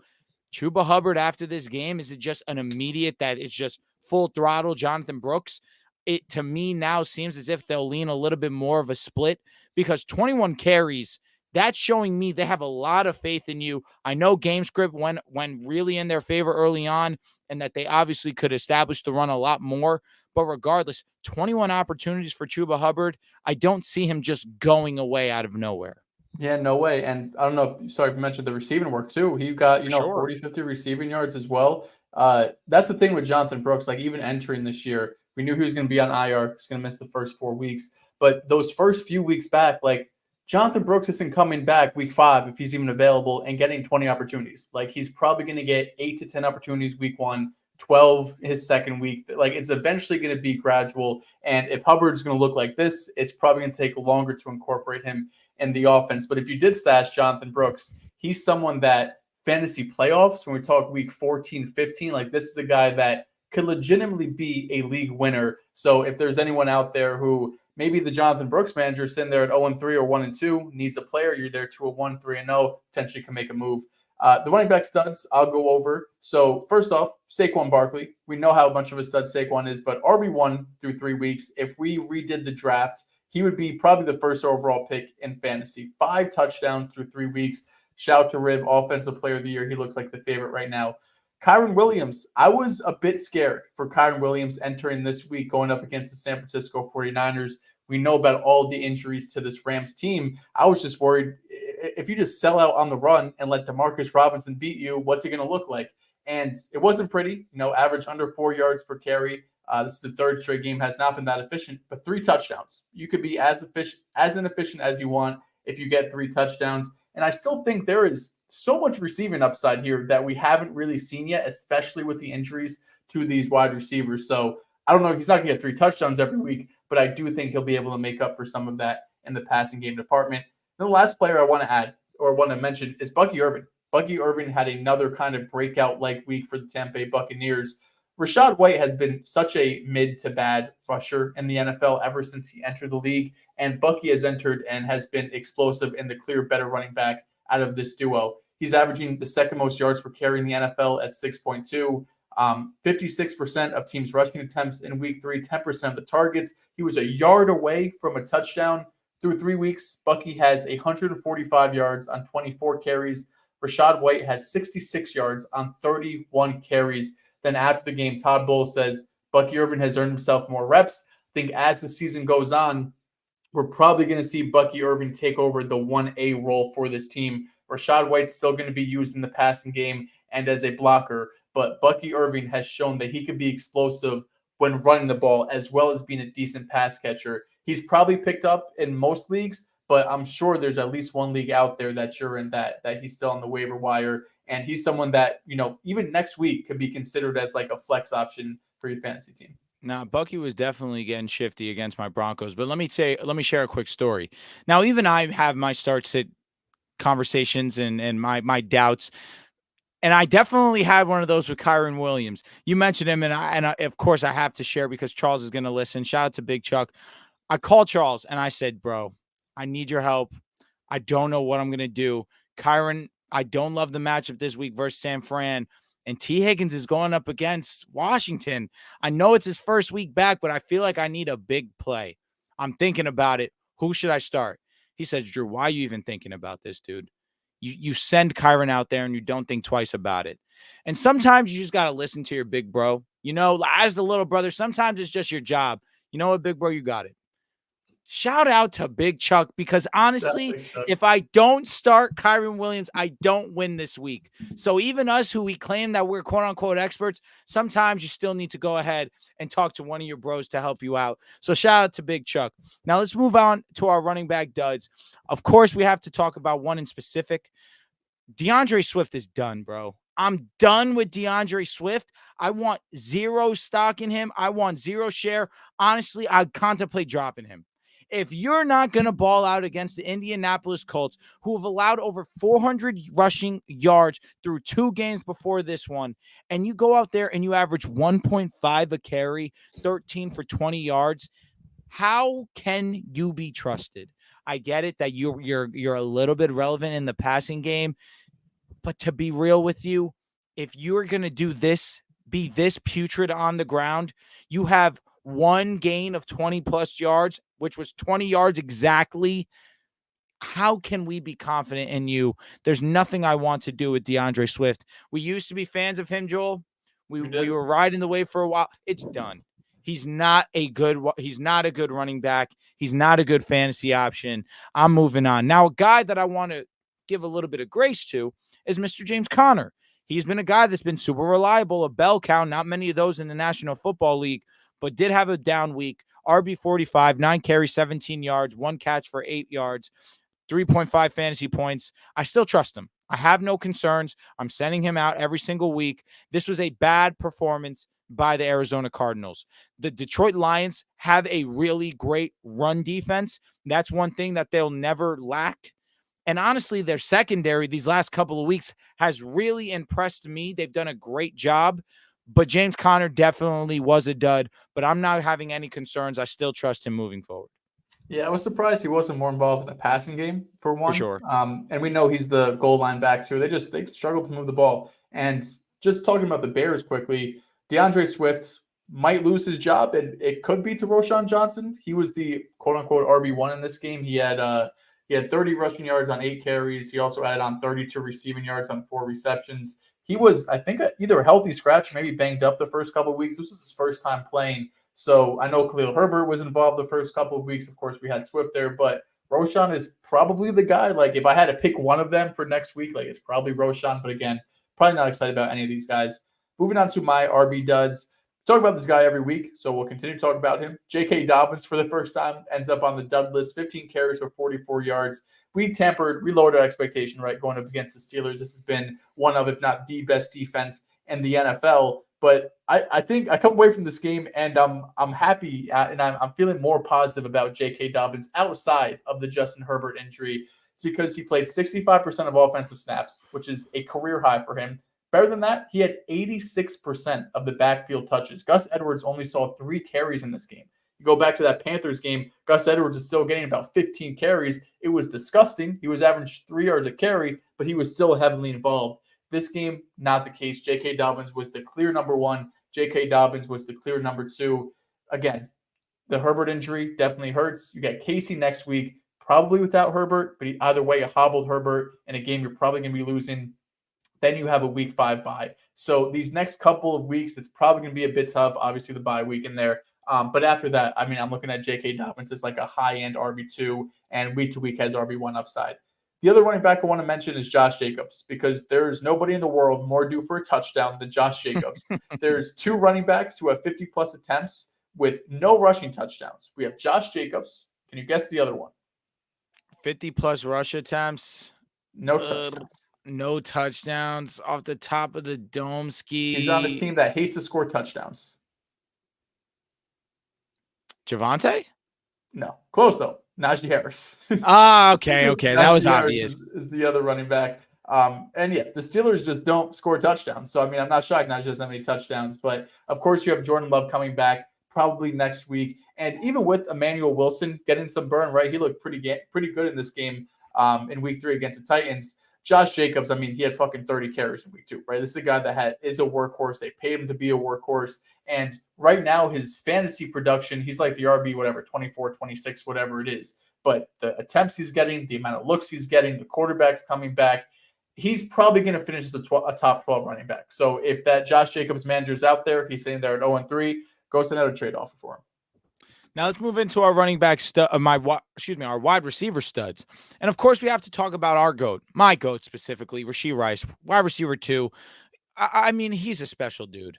Chuba Hubbard after this game, is it just an immediate that it's just full throttle Jonathan Brooks? it to me now seems as if they'll lean a little bit more of a split, because 21 carries, that's showing me they have a lot of faith in you. I know game script went really in their favor early on, and that they obviously could establish the run a lot more. But regardless, 21 opportunities for Chuba Hubbard. I don't see him just going away out of nowhere. Yeah, no way. And I don't know sorry if you mentioned the receiving work too. He got, Sure. 40, 50 receiving yards as well. That's the thing with Jonathan Brooks. Like, even entering this year, we knew he was going to be on IR. He's going to miss the first 4 weeks. But those first few weeks back, like, Jonathan Brooks isn't coming back week 5 if he's even available and getting 20 opportunities. Like, he's probably going to get 8 to 10 opportunities week 1, 12 his second week. Like, it's eventually going to be gradual. And if Hubbard's going to look like this, it's probably going to take longer to incorporate him in the offense. But if you did stash Jonathan Brooks, he's someone that fantasy playoffs, when we talk week 14, 15, like, this is a guy that could legitimately be a league winner. So if there's anyone out there who maybe the Jonathan Brooks manager sitting there at 0-3 or 1-2 needs a player, you're there 2-1, 3-0, potentially can make a move. The running back studs I'll go over. So first off, Saquon Barkley. We know how much of a stud Saquon is, but RB1 through 3 weeks. If we redid the draft, he would be probably the first overall pick in fantasy. 5 touchdowns through 3 weeks. Shout to Riv, Offensive Player of the Year. He looks like the favorite right now. Kyren Williams. I was a bit scared for Kyren Williams entering this week going up against the San Francisco 49ers. We know about all the injuries to this Rams team. I was just worried, if you just sell out on the run and let Demarcus Robinson beat you, what's it going to look like? And it wasn't pretty. Average under 4 yards per carry. This is the third straight game, has not been that efficient, but 3 touchdowns. You could be as inefficient as you want if you get 3 touchdowns. And I still think there is so much receiving upside here that we haven't really seen yet, especially with the injuries to these wide receivers. So I don't know if he's not going to get 3 touchdowns every week, but I do think he'll be able to make up for some of that in the passing game department. And the last player I want to add or want to mention is Bucky Irvin. Bucky Irvin had another kind of breakout-like week for the Tampa Bay Buccaneers. Rachaad White has been such a mid to bad rusher in the NFL ever since he entered the league, and Bucky has entered and has been explosive and the clear better running back out of this duo. He's averaging the second most yards per carry in the NFL at 6.2. 56% of teams' rushing attempts in week 3, 10% of the targets. He was a yard away from a touchdown through 3 weeks. Bucky has 145 yards on 24 carries. Rachaad White has 66 yards on 31 carries. Then after the game, Todd Bowles says Bucky Irvin has earned himself more reps. I think as the season goes on, we're probably going to see Bucky Irvin take over the 1A role for this team. Rachaad White's still going to be used in the passing game and as a blocker, but Bucky Irvin has shown that he could be explosive when running the ball as well as being a decent pass catcher. He's probably picked up in most leagues, but I'm sure there's at least one league out there that you're in that he's still on the waiver wire. And he's someone that, even next week could be considered as like a flex option for your fantasy team. Now, Bucky was definitely getting shifty against my Broncos, but let me share a quick story. Now, even I have my start-sit conversations and my doubts, and I definitely had one of those with Kyren Williams. You mentioned him, and I, of course, I have to share because Charles is going to listen. Shout out to Big Chuck. I called Charles, and I said, bro, I need your help. I don't know what I'm going to do. Kyren, I don't love the matchup this week versus San Fran. And T. Higgins is going up against Washington. I know it's his first week back, but I feel like I need a big play. I'm thinking about it. Who should I start? He says, Drew, why are you even thinking about this, dude? You send Kyren out there and you don't think twice about it. And sometimes you just got to listen to your big bro. As the little brother, sometimes it's just your job. You know what, big bro, you got it. Shout out to Big Chuck, because honestly, if I don't start Kyren Williams, I don't win this week. So even us who we claim that we're quote unquote experts, sometimes you still need to go ahead and talk to one of your bros to help you out. So shout out to Big Chuck. Now let's move on to our running back duds. Of course, we have to talk about one in specific. DeAndre Swift is done, bro. I'm done with DeAndre Swift. I want 0 stock in him. I want 0 share. Honestly, I'd contemplate dropping him. If you're not going to ball out against the Indianapolis Colts, who have allowed over 400 rushing yards through 2 games before this one, and you go out there and you average 1.5 a carry, 13 for 20 yards, how can you be trusted? I get it that you're a little bit relevant in the passing game, but to be real with you, if you're going to do this, be this putrid on the ground, you have one gain of 20+ yards, which was 20 yards exactly. How can we be confident in you? There's nothing I want to do with DeAndre Swift. We used to be fans of him, Joel. We were riding the wave for a while. It's done. He's not a good running back. He's not a good fantasy option. I'm moving on. Now, a guy that I want to give a little bit of grace to is Mr. James Conner. He's been a guy that's been super reliable, a bell cow, not many of those in the National Football League, but did have a down week. RB 45, 9 carries, 17 yards, 1 catch for 8 yards. 3.5 fantasy points. I still trust him. I have no concerns. I'm sending him out every single week. This was a bad performance by the Arizona Cardinals. The Detroit Lions have a really great run defense. That's one thing that they'll never lack. And honestly, their secondary these last couple of weeks has really impressed me. They've done a great job. But James Conner definitely was a dud. But I'm not having any concerns. I still trust him moving forward. Yeah, I was surprised he wasn't more involved in the passing game for one. For sure. And we know he's the goal line back too. They struggled to move the ball. And just talking about the Bears quickly, DeAndre Swift might lose his job, and it could be to Roschon Johnson. He was the quote unquote RB1 in this game. He had 30 rushing yards on 8 carries. He also added on 32 receiving yards on 4 receptions. He was, I think, either a healthy scratch, maybe banged up the first couple of weeks. This was his first time playing. So I know Khalil Herbert was involved the first couple of weeks. Of course, we had Swift there, but Roschon is probably the guy. Like, if I had to pick one of them for next week, like, it's probably Roschon. But again, probably not excited about any of these guys. Moving on to my RB duds. Talk about this guy every week, so we'll continue to talk about him. J.K. Dobbins, for the first time, ends up on the dud list. 15 carries for 44 yards. We lowered our expectation, right, going up against the Steelers. This has been one of, if not the best defense in the NFL. But I think I come away from this game and I'm happy and I'm feeling more positive about J.K. Dobbins outside of the Justin Herbert injury. It's because he played 65% of offensive snaps, which is a career high for him. Better than that, he had 86% of the backfield touches. Gus Edwards only saw 3 carries in this game. You go back to that Panthers game, Gus Edwards is still getting about 15 carries. It was disgusting. He was averaging 3 yards a carry, but he was still heavily involved. This game, not the case. J.K. Dobbins was the clear number 1. J.K. Dobbins was the clear number 2. Again, the Herbert injury definitely hurts. You get Casey next week, probably without Herbert, but either way, a hobbled Herbert in a game you're probably going to be losing. Then you have a week 5 bye. So these next couple of weeks, it's probably going to be a bit tough. Obviously, the bye week in there. But after that, I mean, I'm looking at J.K. Dobbins as like a high-end RB2, and week to week has RB1 upside. The other running back I want to mention is Josh Jacobs, because there's nobody in the world more due for a touchdown than Josh Jacobs. There's 2 running backs who have 50-plus attempts with no rushing touchdowns. We have Josh Jacobs. Can you guess the other one? 50-plus rush attempts. No touchdowns. No touchdowns off the top of the dome ski. He's on a team that hates to score touchdowns. Javante? No. Close, though. Najee Harris. Okay. That was Harris obvious. Is the other running back. And yeah, the Steelers just don't score touchdowns. So, I mean, I'm not shocked Najee doesn't have any touchdowns. But, of course, you have Jordan Love coming back probably next week. And even with Emmanuel Wilson getting some burn, right, he looked pretty good in this game in week 3 against the Titans. Josh Jacobs, I mean, he had fucking 30 carries in week 2, right? This is a guy that is a workhorse. They paid him to be a workhorse. And right now, his fantasy production, he's like the RB, whatever, 24, 26, whatever it is. But the attempts he's getting, the amount of looks he's getting, the quarterback's coming back, he's probably going to finish as a top 12 running back. So if that Josh Jacobs manager's out there, he's sitting there at 0-3, go send out a trade offer for him. Now let's move into our running back our wide receiver studs. And of course we have to talk about our GOAT, my GOAT specifically, Rashee Rice, wide receiver 2. I mean, he's a special dude.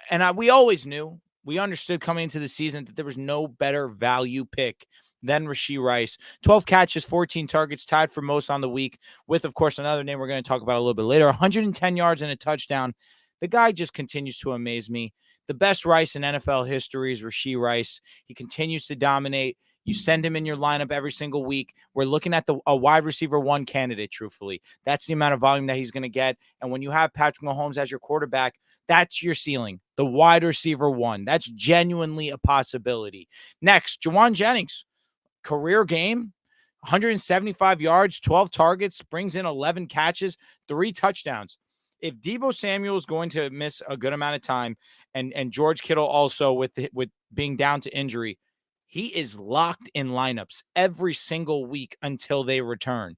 And we always knew, we understood coming into the season that there was no better value pick than Rashee Rice. 12 catches, 14 targets, tied for most on the week with, of course, another name we're going to talk about a little bit later. 110 yards and a touchdown. The guy just continues to amaze me. The best Rice in NFL history is Rashee Rice. He continues to dominate. You send him in your lineup every single week. We're looking at a wide receiver 1 candidate, truthfully. That's the amount of volume that he's going to get. And when you have Patrick Mahomes as your quarterback, that's your ceiling, the wide receiver 1. That's genuinely a possibility. Next, Juwan Jennings, career game, 175 yards, 12 targets, brings in 11 catches, 3 touchdowns. if Deebo Samuel is going to miss a good amount of time, and George Kittle also with being down to injury, he is locked in lineups every single week until they return.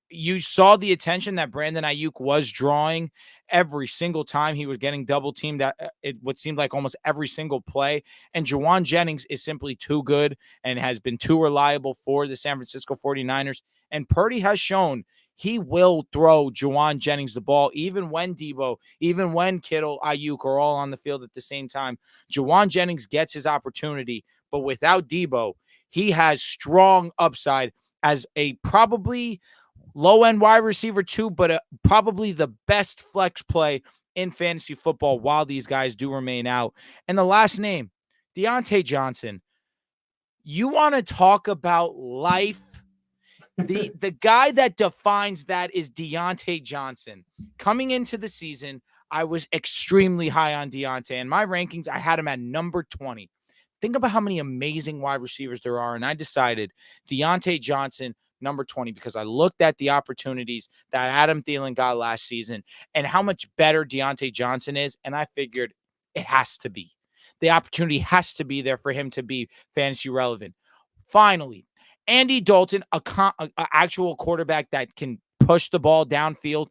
You saw the attention that Brandon Ayuk was drawing every single time he was getting double teamed at what seemed like almost every single play. And Juwan Jennings is simply too good and has been too reliable for the San Francisco 49ers. And Purdy has shown he will throw Juwan Jennings the ball, even when Deebo, even when Kittle, Ayuk are all on the field at the same time. Juwan Jennings gets his opportunity, but without Deebo, he has strong upside as a probably low-end wide receiver too, but probably the best flex play in fantasy football while these guys do remain out. And the last name, Deontay Johnson. You want to talk about life? The guy that defines that is Deontay Johnson. Coming into the season, I was extremely high on Deontay. And my rankings, I had him at number 20. Think about how many amazing wide receivers there are. And I decided Deontay Johnson, number 20, because I looked at the opportunities that Adam Thielen got last season and how much better Deontay Johnson is. And I figured it has to be. The opportunity has to be there for him to be fantasy relevant. Finally, Andy Dalton, a actual quarterback that can push the ball downfield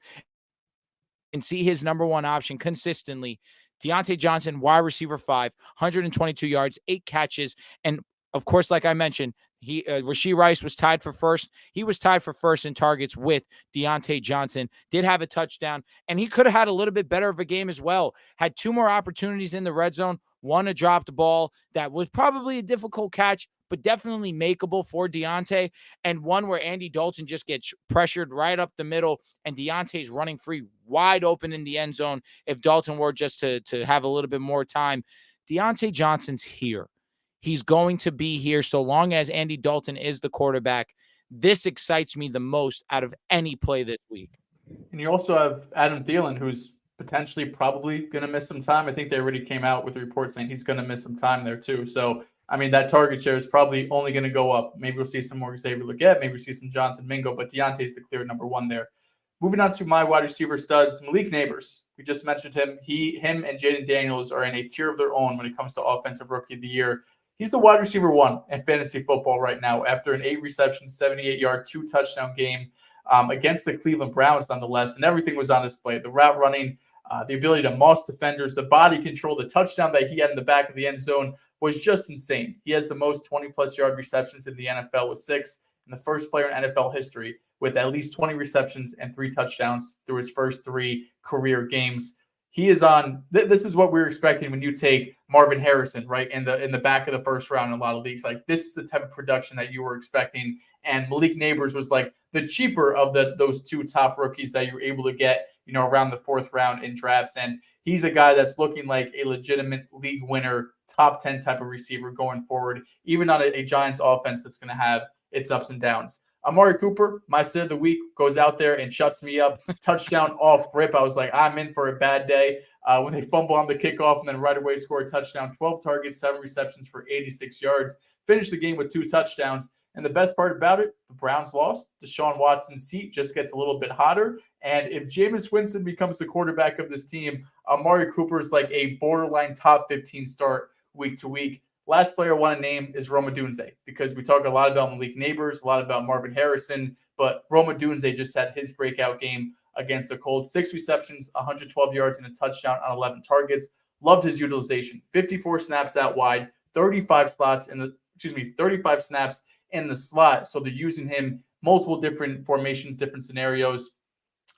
and see his number one option consistently. Deontay Johnson, wide receiver 5, 122 yards, 8 catches. And of course, like I mentioned, Rashee Rice was tied for first. He was tied for first in targets with Deontay Johnson. Did have a touchdown, and he could have had a little bit better of a game as well. Had 2 more opportunities in the red zone. One, a dropped ball that was probably a difficult catch, but definitely makeable for Deontay. And one where Andy Dalton just gets pressured right up the middle, and Deontay's running free wide open in the end zone if Dalton were just to have a little bit more time. Deontay Johnson's here. He's going to be here so long as Andy Dalton is the quarterback. This excites me the most out of any play this week. And you also have Adam Thielen, who's potentially probably going to miss some time. I think they already came out with a report saying he's going to miss some time there too. So, I mean, that target share is probably only going to go up. Maybe we'll see some more Xavier Legette. Maybe we'll see some Jonathan Mingo, but Deontay's the clear number 1 there. Moving on to my wide receiver studs, Malik Neighbors. We just mentioned him. Him and Jaden Daniels are in a tier of their own when it comes to offensive rookie of the year. He's the wide receiver 1 in fantasy football right now after an 8 reception, 78-yard, 2 touchdown game against the Cleveland Browns, nonetheless. And everything was on display. The route running, the ability to moss defenders, the body control, the touchdown that he had in the back of the end zone was just insane. He has the most 20-plus yard receptions in the NFL with 6, and the first player in NFL history with at least 20 receptions and 3 touchdowns through his first 3 career games. He is on. This is what we're expecting when you take Marvin Harrison, right, in the back of the first round in a lot of leagues. Like, this is the type of production that you were expecting. And Malik Neighbors was like the cheaper of those 2 top rookies that you were able to get, around the 4th round in drafts. And he's a guy that's looking like a legitimate league winner, top 10 type of receiver going forward, even on a Giants offense that's going to have its ups and downs. Amari Cooper, my sit of the week, goes out there and shuts me up. Touchdown off rip. I was like, I'm in for a bad day. When they fumble on the kickoff and then right away score a touchdown, 12 targets, 7 receptions for 86 yards. Finished the game with 2 touchdowns. And the best part about it, the Browns lost. Deshaun Watson's seat just gets a little bit hotter. And if Jameis Winston becomes the quarterback of this team, Amari Cooper is like a borderline top 15 start week to week. Last player I want to name is Rome Odunze, because we talk a lot about Malik Neighbors, a lot about Marvin Harrison, but Rome Odunze just had his breakout game against the Colts. 6 receptions, 112 yards, and a touchdown on 11 targets. Loved his utilization. 54 snaps out wide, 35 snaps in the slot. So they're using him multiple different formations, different scenarios.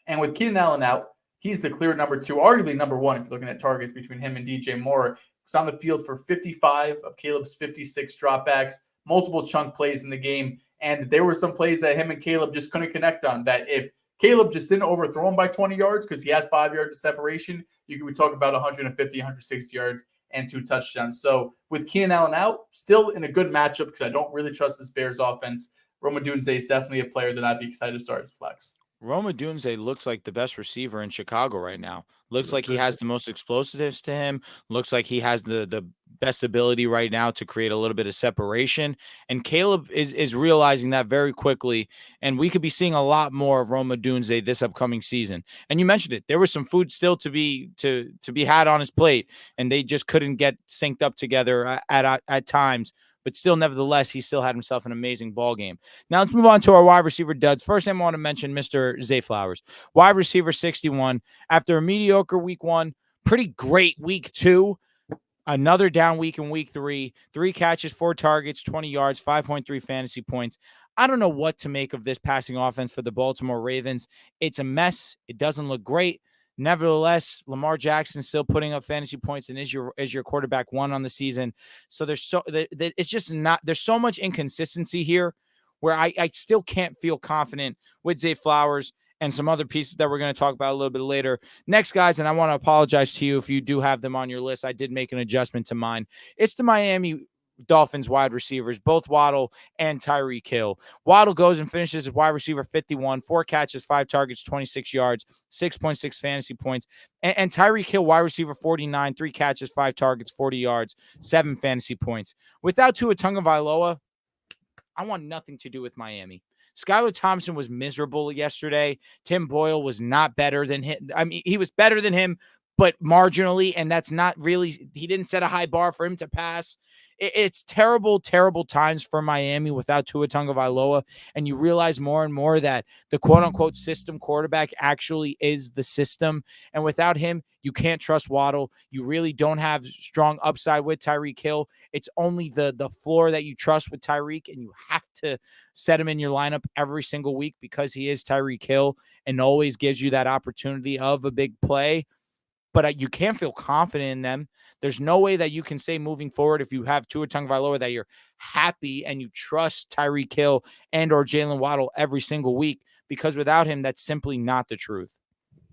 And with Keenan Allen out, he's the clear number 2, arguably number 1 if you're looking at targets between him and DJ Moore. He's on the field for 55 of Caleb's 56 dropbacks, multiple chunk plays in the game. And there were some plays that him and Caleb just couldn't connect on, that if Caleb just didn't overthrow him by 20 yards because he had 5 yards of separation, you could talk about 150, 160 yards and 2 touchdowns. So with Keenan Allen out, still in a good matchup because I don't really trust this Bears offense. Rome Odunze is definitely a player that I'd be excited to start as flex. Rome Odunze looks like the best receiver in Chicago right now. Looks like he has the most explosiveness to him. Looks like he has the best ability right now to create a little bit of separation. And Caleb is realizing that very quickly. And we could be seeing a lot more of Rome Odunze this upcoming season. And you mentioned it. There was some food still to be had on his plate, and they just couldn't get synced up together at times. But still, nevertheless, he still had himself an amazing ball game. Now let's move on to our wide receiver duds. First name I want to mention, Mr. Zay Flowers. Wide receiver 61. After a mediocre week 1, pretty great week 2. Another down week in week 3. 3 catches, 4 targets, 20 yards, 5.3 fantasy points. I don't know what to make of this passing offense for the Baltimore Ravens. It's a mess. It doesn't look great. Nevertheless, Lamar Jackson still putting up fantasy points and is your quarterback 1 on the season. So it's just not, there's so much inconsistency here where I still can't feel confident with Zay Flowers and some other pieces that we're going to talk about a little bit later. Next, guys, and I want to apologize to you if you do have them on your list. I did make an adjustment to mine. It's the Miami Dolphins wide receivers, both Waddle and Tyreek Hill. Waddle goes and finishes as wide receiver 51, 4 catches, 5 targets, 26 yards, 6.6 fantasy points. And Tyreek Hill, wide receiver 49, 3 catches, 5 targets, 40 yards, 7 fantasy points. Without Tua Tagovailoa, I want nothing to do with Miami. Skylar Thompson was miserable yesterday. Tim Boyle was not better than him. I mean, he was better than him, but marginally, and that's not really, he didn't set a high bar for him to pass. It's terrible, terrible times for Miami without Tua Tagovailoa, and you realize more and more that the quote-unquote system quarterback actually is the system, and without him, you can't trust Waddle. You really don't have strong upside with Tyreek Hill. It's only the floor that you trust with Tyreek, and you have to set him in your lineup every single week because he is Tyreek Hill and always gives you that opportunity of a big play. But you can't feel confident in them. There's no way that you can say moving forward, if you have Tua Tagovailoa, that you're happy and you trust Tyreek Hill and or Jalen Waddle every single week, because without him, that's simply not the truth.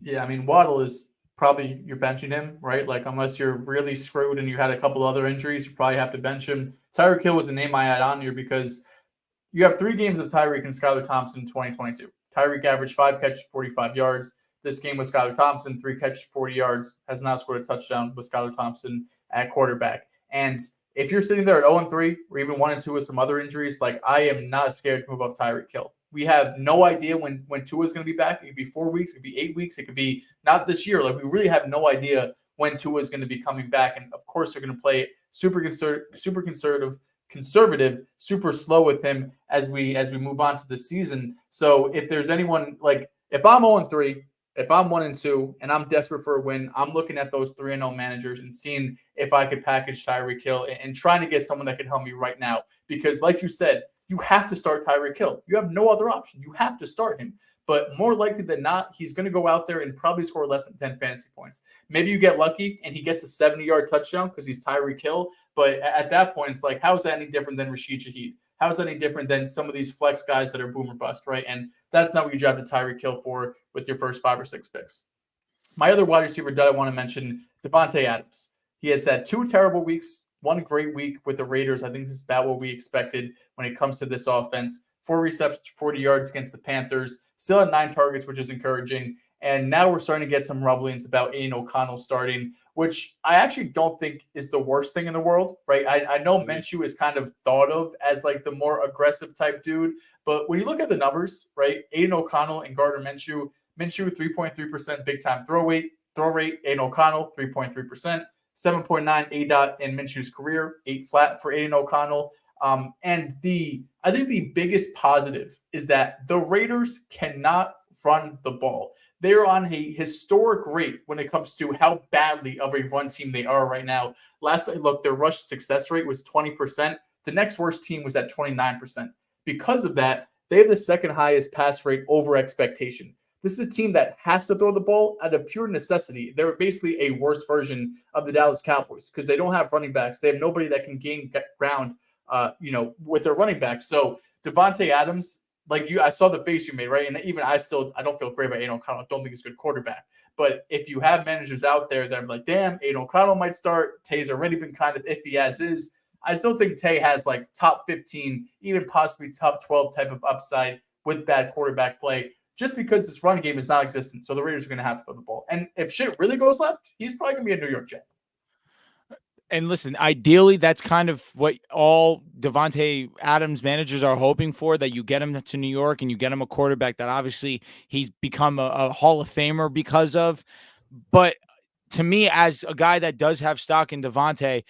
Yeah, I mean, Waddle is probably, you're benching him, right? Like, unless you're really screwed and you had a couple other injuries, you probably have to bench him. Tyreek Hill was a name I had on here because you have 3 games of Tyreek and Skylar Thompson in 2022. Tyreek averaged 5 catches, 45 yards. This game with Skylar Thompson, 3 catches, 40 yards, has not scored a touchdown with Skylar Thompson at quarterback. And if you're sitting there at 0-3 or even 1-2 with some other injuries, like, I am not scared to move up Tyreek Hill. We have no idea when Tua is going to be back. It could be 4 weeks, it could be 8 weeks, it could be not this year. Like, we really have no idea when Tua is going to be coming back. And of course, they're going to play it super conservative, super slow with him as we move on to the season. So if there's anyone, like, if I'm 0-3, if I'm 1-2 and I'm desperate for a win, I'm looking at those 3-0 managers and seeing if I could package Tyreek Hill and trying to get someone that can help me right now. Because like you said, you have to start Tyreek Hill. You have no other option. You have to start him. But more likely than not, he's going to go out there and probably score less than 10 fantasy points. Maybe you get lucky and he gets a 70-yard touchdown because he's Tyreek Hill. But at that point, it's like, how is that any different than Rashid Shaheed? How is that any different than some of these flex guys that are boom or bust, right? And that's not what you drafted Tyreek Hill for with your first 5 or 6 picks. My other wide receiver that I want to mention, Davante Adams. He has had 2 terrible weeks, 1 great week with the Raiders. I think this is about what we expected when it comes to this offense. 4 receptions, 40 yards against the Panthers. Still at 9 targets, which is encouraging. And now we're starting to get some rumblings about Aiden O'Connell starting, which I actually don't think is the worst thing in the world, right? I know Minshew is kind of thought of as like the more aggressive type dude, but when you look at the numbers, right? Aiden O'Connell and Gardner Minshew, 3.3% big time throw rate, Aiden O'Connell, 3.3%, 7.9 ADOT in Minshew's career, 8 flat for Aiden O'Connell. And I think the biggest positive is that the Raiders cannot run the ball. They're on a historic rate when it comes to how badly of a run team they are right now. Last I looked, their rush success rate was 20%. The next worst team was at 29%. Because of that, they have the second highest pass rate over expectation. This is a team that has to throw the ball out of pure necessity. They're basically a worse version of the Dallas Cowboys because they don't have running backs. They have nobody that can gain ground, with their running backs. So Davante Adams, like I saw the face you made, right? And even I don't feel great about Aiden O'Connell. I don't think he's a good quarterback. But if you have managers out there that are like, damn, Aiden O'Connell might start. Tay's already been kind of iffy as is. I still think Tay has like top 15, even possibly top 12 type of upside with bad quarterback play. just because this run game is not existent. So the Raiders are going to have to throw the ball. And if shit really goes left, he's probably going to be a New York Jet. And listen, ideally, that's kind of what all Davante Adams managers are hoping for, that you get him to New York and you get him a quarterback that obviously he's become a Hall of Famer because of. But to me, as a guy that does have stock in Davante,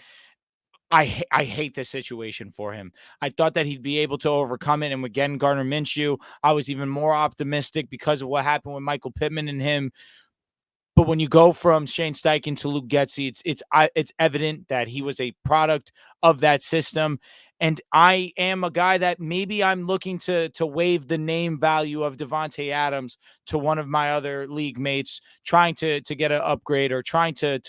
I hate this situation for him. I thought that he'd be able to overcome it. And again, Gardner Minshew, I was even more optimistic because of what happened with Michael Pittman and him. But when you go from Shane Steichen to Luke Getsy, it's evident that he was a product of that system. And I am a guy that maybe I'm looking to waive the name value of Davante Adams to one of my other league mates, trying to get an upgrade or trying to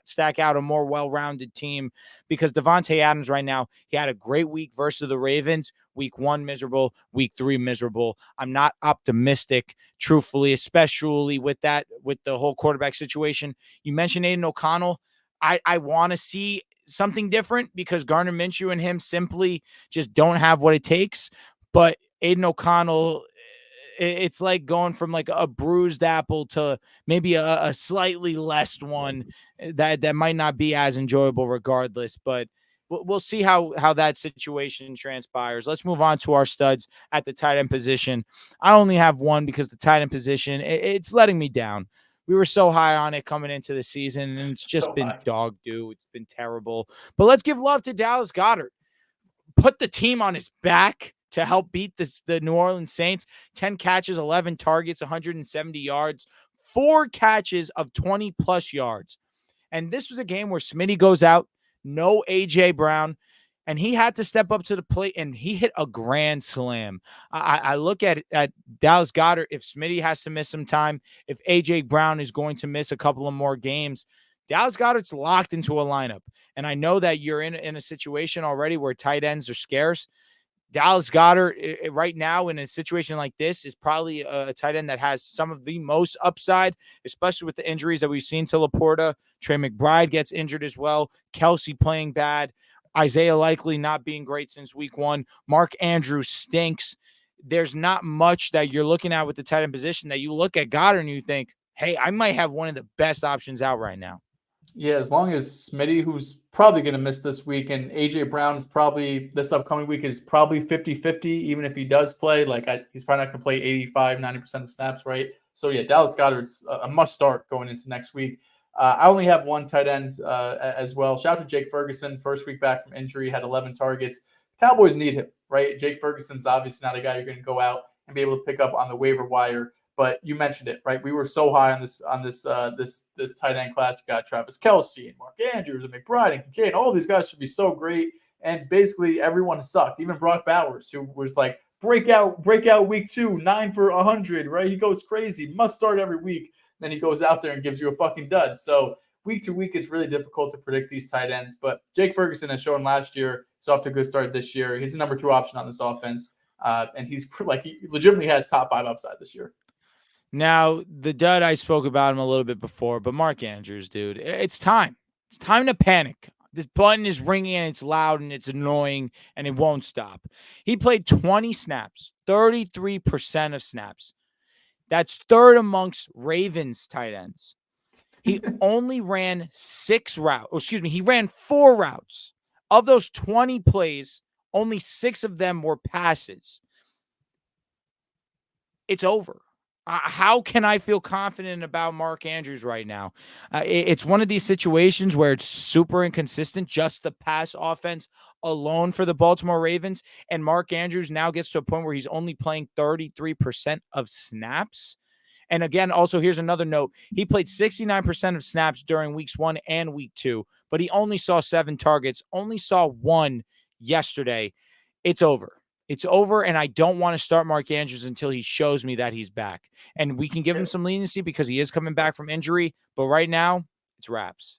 stack out a more well-rounded team, because Davante Adams right now, he had a great week versus the Ravens. Week 1 miserable, week 3 miserable. I'm not optimistic, truthfully, especially with the whole quarterback situation. You mentioned Aiden O'Connell. I want to see something different because Gardner Minshew and him simply just don't have what it takes. But Aiden O'Connell, it's like going from like a bruised apple to maybe a slightly less one that might not be as enjoyable regardless. But we'll see how that situation transpires. Let's move on to our studs at the tight end position. I only have one because the tight end position, it's letting me down. We were so high on it coming into the season, and it's just been dog doo. It's been terrible. But let's give love to Dallas Goedert. Put the team on his back to help beat the New Orleans Saints. 10 catches, 11 targets, 170 yards, 4 catches of 20-plus yards. And this was a game where Smitty goes out, no A.J. Brown, and he had to step up to the plate, and he hit a grand slam. I look at Dallas Goedert. If Smitty has to miss some time, if A.J. Brown is going to miss a couple of more games, Dallas Goedert's locked into a lineup. And I know that you're in a situation already where tight ends are scarce. Dallas Goedert right now in a situation like this is probably a tight end that has some of the most upside, especially with the injuries that we've seen to Laporta. Trey McBride gets injured as well. Kelsey playing bad. Isaiah likely not being great since week 1. Mark Andrews stinks. There's not much that you're looking at with the tight end position that you look at Goedert and you think, hey, I might have one of the best options out right now. Yeah, as long as Smitty, who's probably going to miss this week, and A.J. Brown is probably, this upcoming week is probably 50-50, even if he does play. He's probably not going to play 85, 90% of snaps, right? So, yeah, Dallas Goedert's a must start going into next week. I only have one tight end as well. Shout out to Jake Ferguson. First week back from injury, had 11 targets. Cowboys need him, right? Jake Ferguson's obviously not a guy you're going to go out and be able to pick up on the waiver wire. But you mentioned it, right? We were so high on this tight end class. You got Travis Kelce and Mark Andrews and McBride and Kincaid. All these guys should be so great. And basically everyone sucked. Even Brock Bowers, who was like breakout week 2, 9 for 100, right? He goes crazy, must start every week. Then he goes out there and gives you a fucking dud. So week to week, it's really difficult to predict these tight ends. But Jake Ferguson has shown last year, he's off to a good start this year. He's the number 2 option on this offense. And he legitimately has top 5 upside this year. Now, the dud, I spoke about him a little bit before, but Mark Andrews, dude, it's time. It's time to panic. This button is ringing and it's loud and it's annoying and it won't stop. He played 20 snaps, 33% of snaps. That's third amongst Ravens tight ends. He only ran 6 routes. He ran 4 routes. Of those 20 plays, only 6 of them were passes. It's over. How can I feel confident about Mark Andrews right now? It's one of these situations where it's super inconsistent, just the pass offense alone for the Baltimore Ravens. And Mark Andrews now gets to a point where he's only playing 33% of snaps. And again, also, here's another note. He played 69% of snaps during weeks 1 and week 2, but he only saw 7 targets, only saw 1 yesterday. It's over. It's over, and I don't want to start Mark Andrews until he shows me that he's back. And we can give him some leniency because he is coming back from injury, but right now, it's wraps.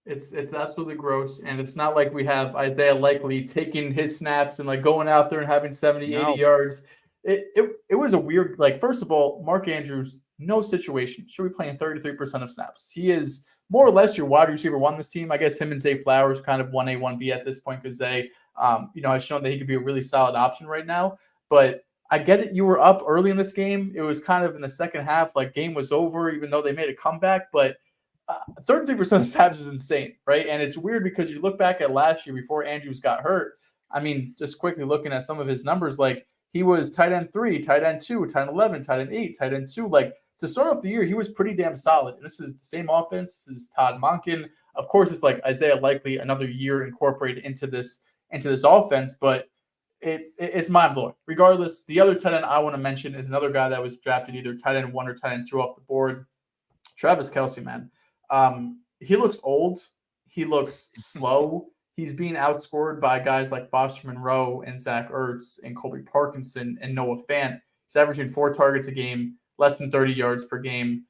It's absolutely gross, and it's not like we have Isaiah Likely taking his snaps and going out there and having 70, 80 yards. It was a weird, first of all, Mark Andrews, no situation should be playing 33% of snaps. He is more or less your wide receiver 1 this team. I guess him and Zay Flowers kind of 1A, 1B at this point because Zay, has shown that he could be a really solid option right now. But I get it. You were up early in this game. It was kind of in the second half, like game was over, even though they made a comeback. But 33% of snaps is insane, right? And it's weird because you look back at last year before Andrews got hurt. I mean, just quickly looking at some of his numbers, like he was tight end 3, tight end 2, tight end 11, tight end 8, tight end 2. Like to start off the year, he was pretty damn solid. And this is the same offense. This is Todd Monken. Of course, it's like Isaiah Likely, another year incorporated into this offense, but it's mind blowing. Regardless, the other tight end I want to mention is another guy that was drafted either tight end 1 or tight end 2 off the board. Travis Kelce, man. He looks old. He looks slow. He's being outscored by guys like Foster Monroe and Zach Ertz and Colby Parkinson and Noah Fant. He's averaging 4 targets a game, less than 30 yards per game.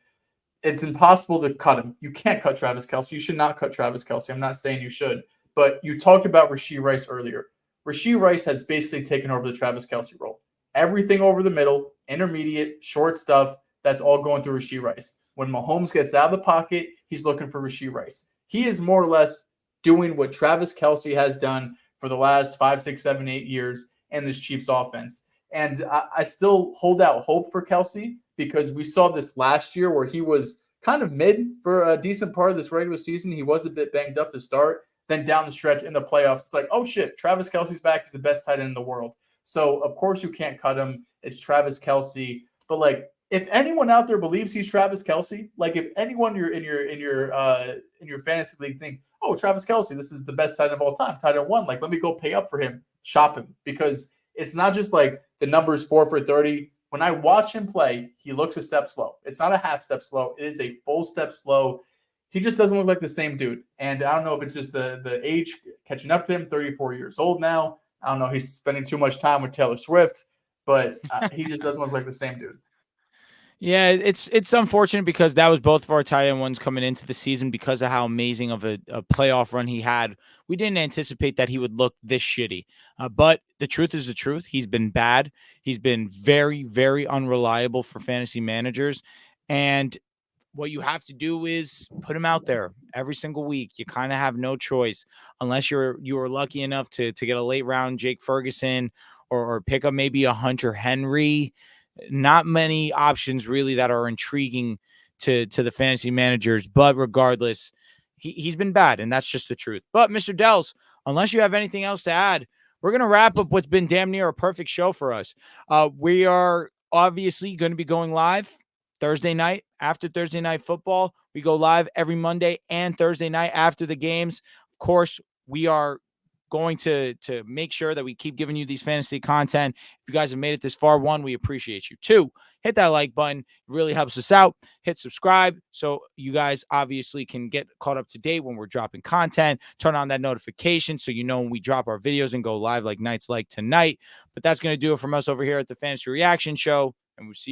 It's impossible to cut him. You can't cut Travis Kelce. You should not cut Travis Kelce. I'm not saying you should. But you talked about Rashee Rice earlier. Rashee Rice has basically taken over the Travis Kelce role. Everything over the middle, intermediate, short stuff, that's all going through Rashee Rice. When Mahomes gets out of the pocket, he's looking for Rashee Rice. He is more or less doing what Travis Kelce has done for the last 5, 6, 7, 8 years in this Chiefs offense. And I still hold out hope for Kelce because we saw this last year where he was kind of mid for a decent part of this regular season. He was a bit banged up to start. Then down the stretch in the playoffs, it's like, oh shit, Travis Kelce's back. He's the best tight end in the world. So of course you can't cut him. It's Travis Kelce. But like, if anyone out there believes he's Travis Kelce, like if anyone in your fantasy league think, oh, Travis Kelce, this is the best tight end of all time, tight end 1, like let me go pay up for him, shop him, because it's not just like the numbers 4 for 30. When I watch him play, he looks a step slow. It's not a half step slow. It is a full step slow. He just doesn't look like the same dude. And I don't know if it's just the age catching up to him, 34 years old now. I don't know. He's spending too much time with Taylor Swift, but he just doesn't look like the same dude. Yeah, it's unfortunate because that was both of our tight end ones coming into the season because of how amazing of a playoff run he had. We didn't anticipate that he would look this shitty. But the truth is the truth. He's been bad. He's been very, very unreliable for fantasy managers. And what you have to do is put him out there every single week. You kind of have no choice unless you were lucky enough to get a late round Jake Ferguson or pick up maybe a Hunter Henry. Not many options really that are intriguing to the fantasy managers, but regardless, he's been bad, and that's just the truth. But Mr. Dehls, unless you have anything else to add, we're going to wrap up what's been damn near a perfect show for us. We are obviously going to be going live Thursday night after Thursday Night Football. We go live every Monday and Thursday night after the games. Of course, we are going to make sure that we keep giving you these fantasy content. If you guys have made it this far, 1, we appreciate you. 2, hit that like button. It really helps us out. Hit subscribe so you guys obviously can get caught up to date when we're dropping content. Turn on that notification so you know when we drop our videos and go live like nights like tonight. But that's going to do it from us over here at the Fantasy Reaction Show, and we'll see you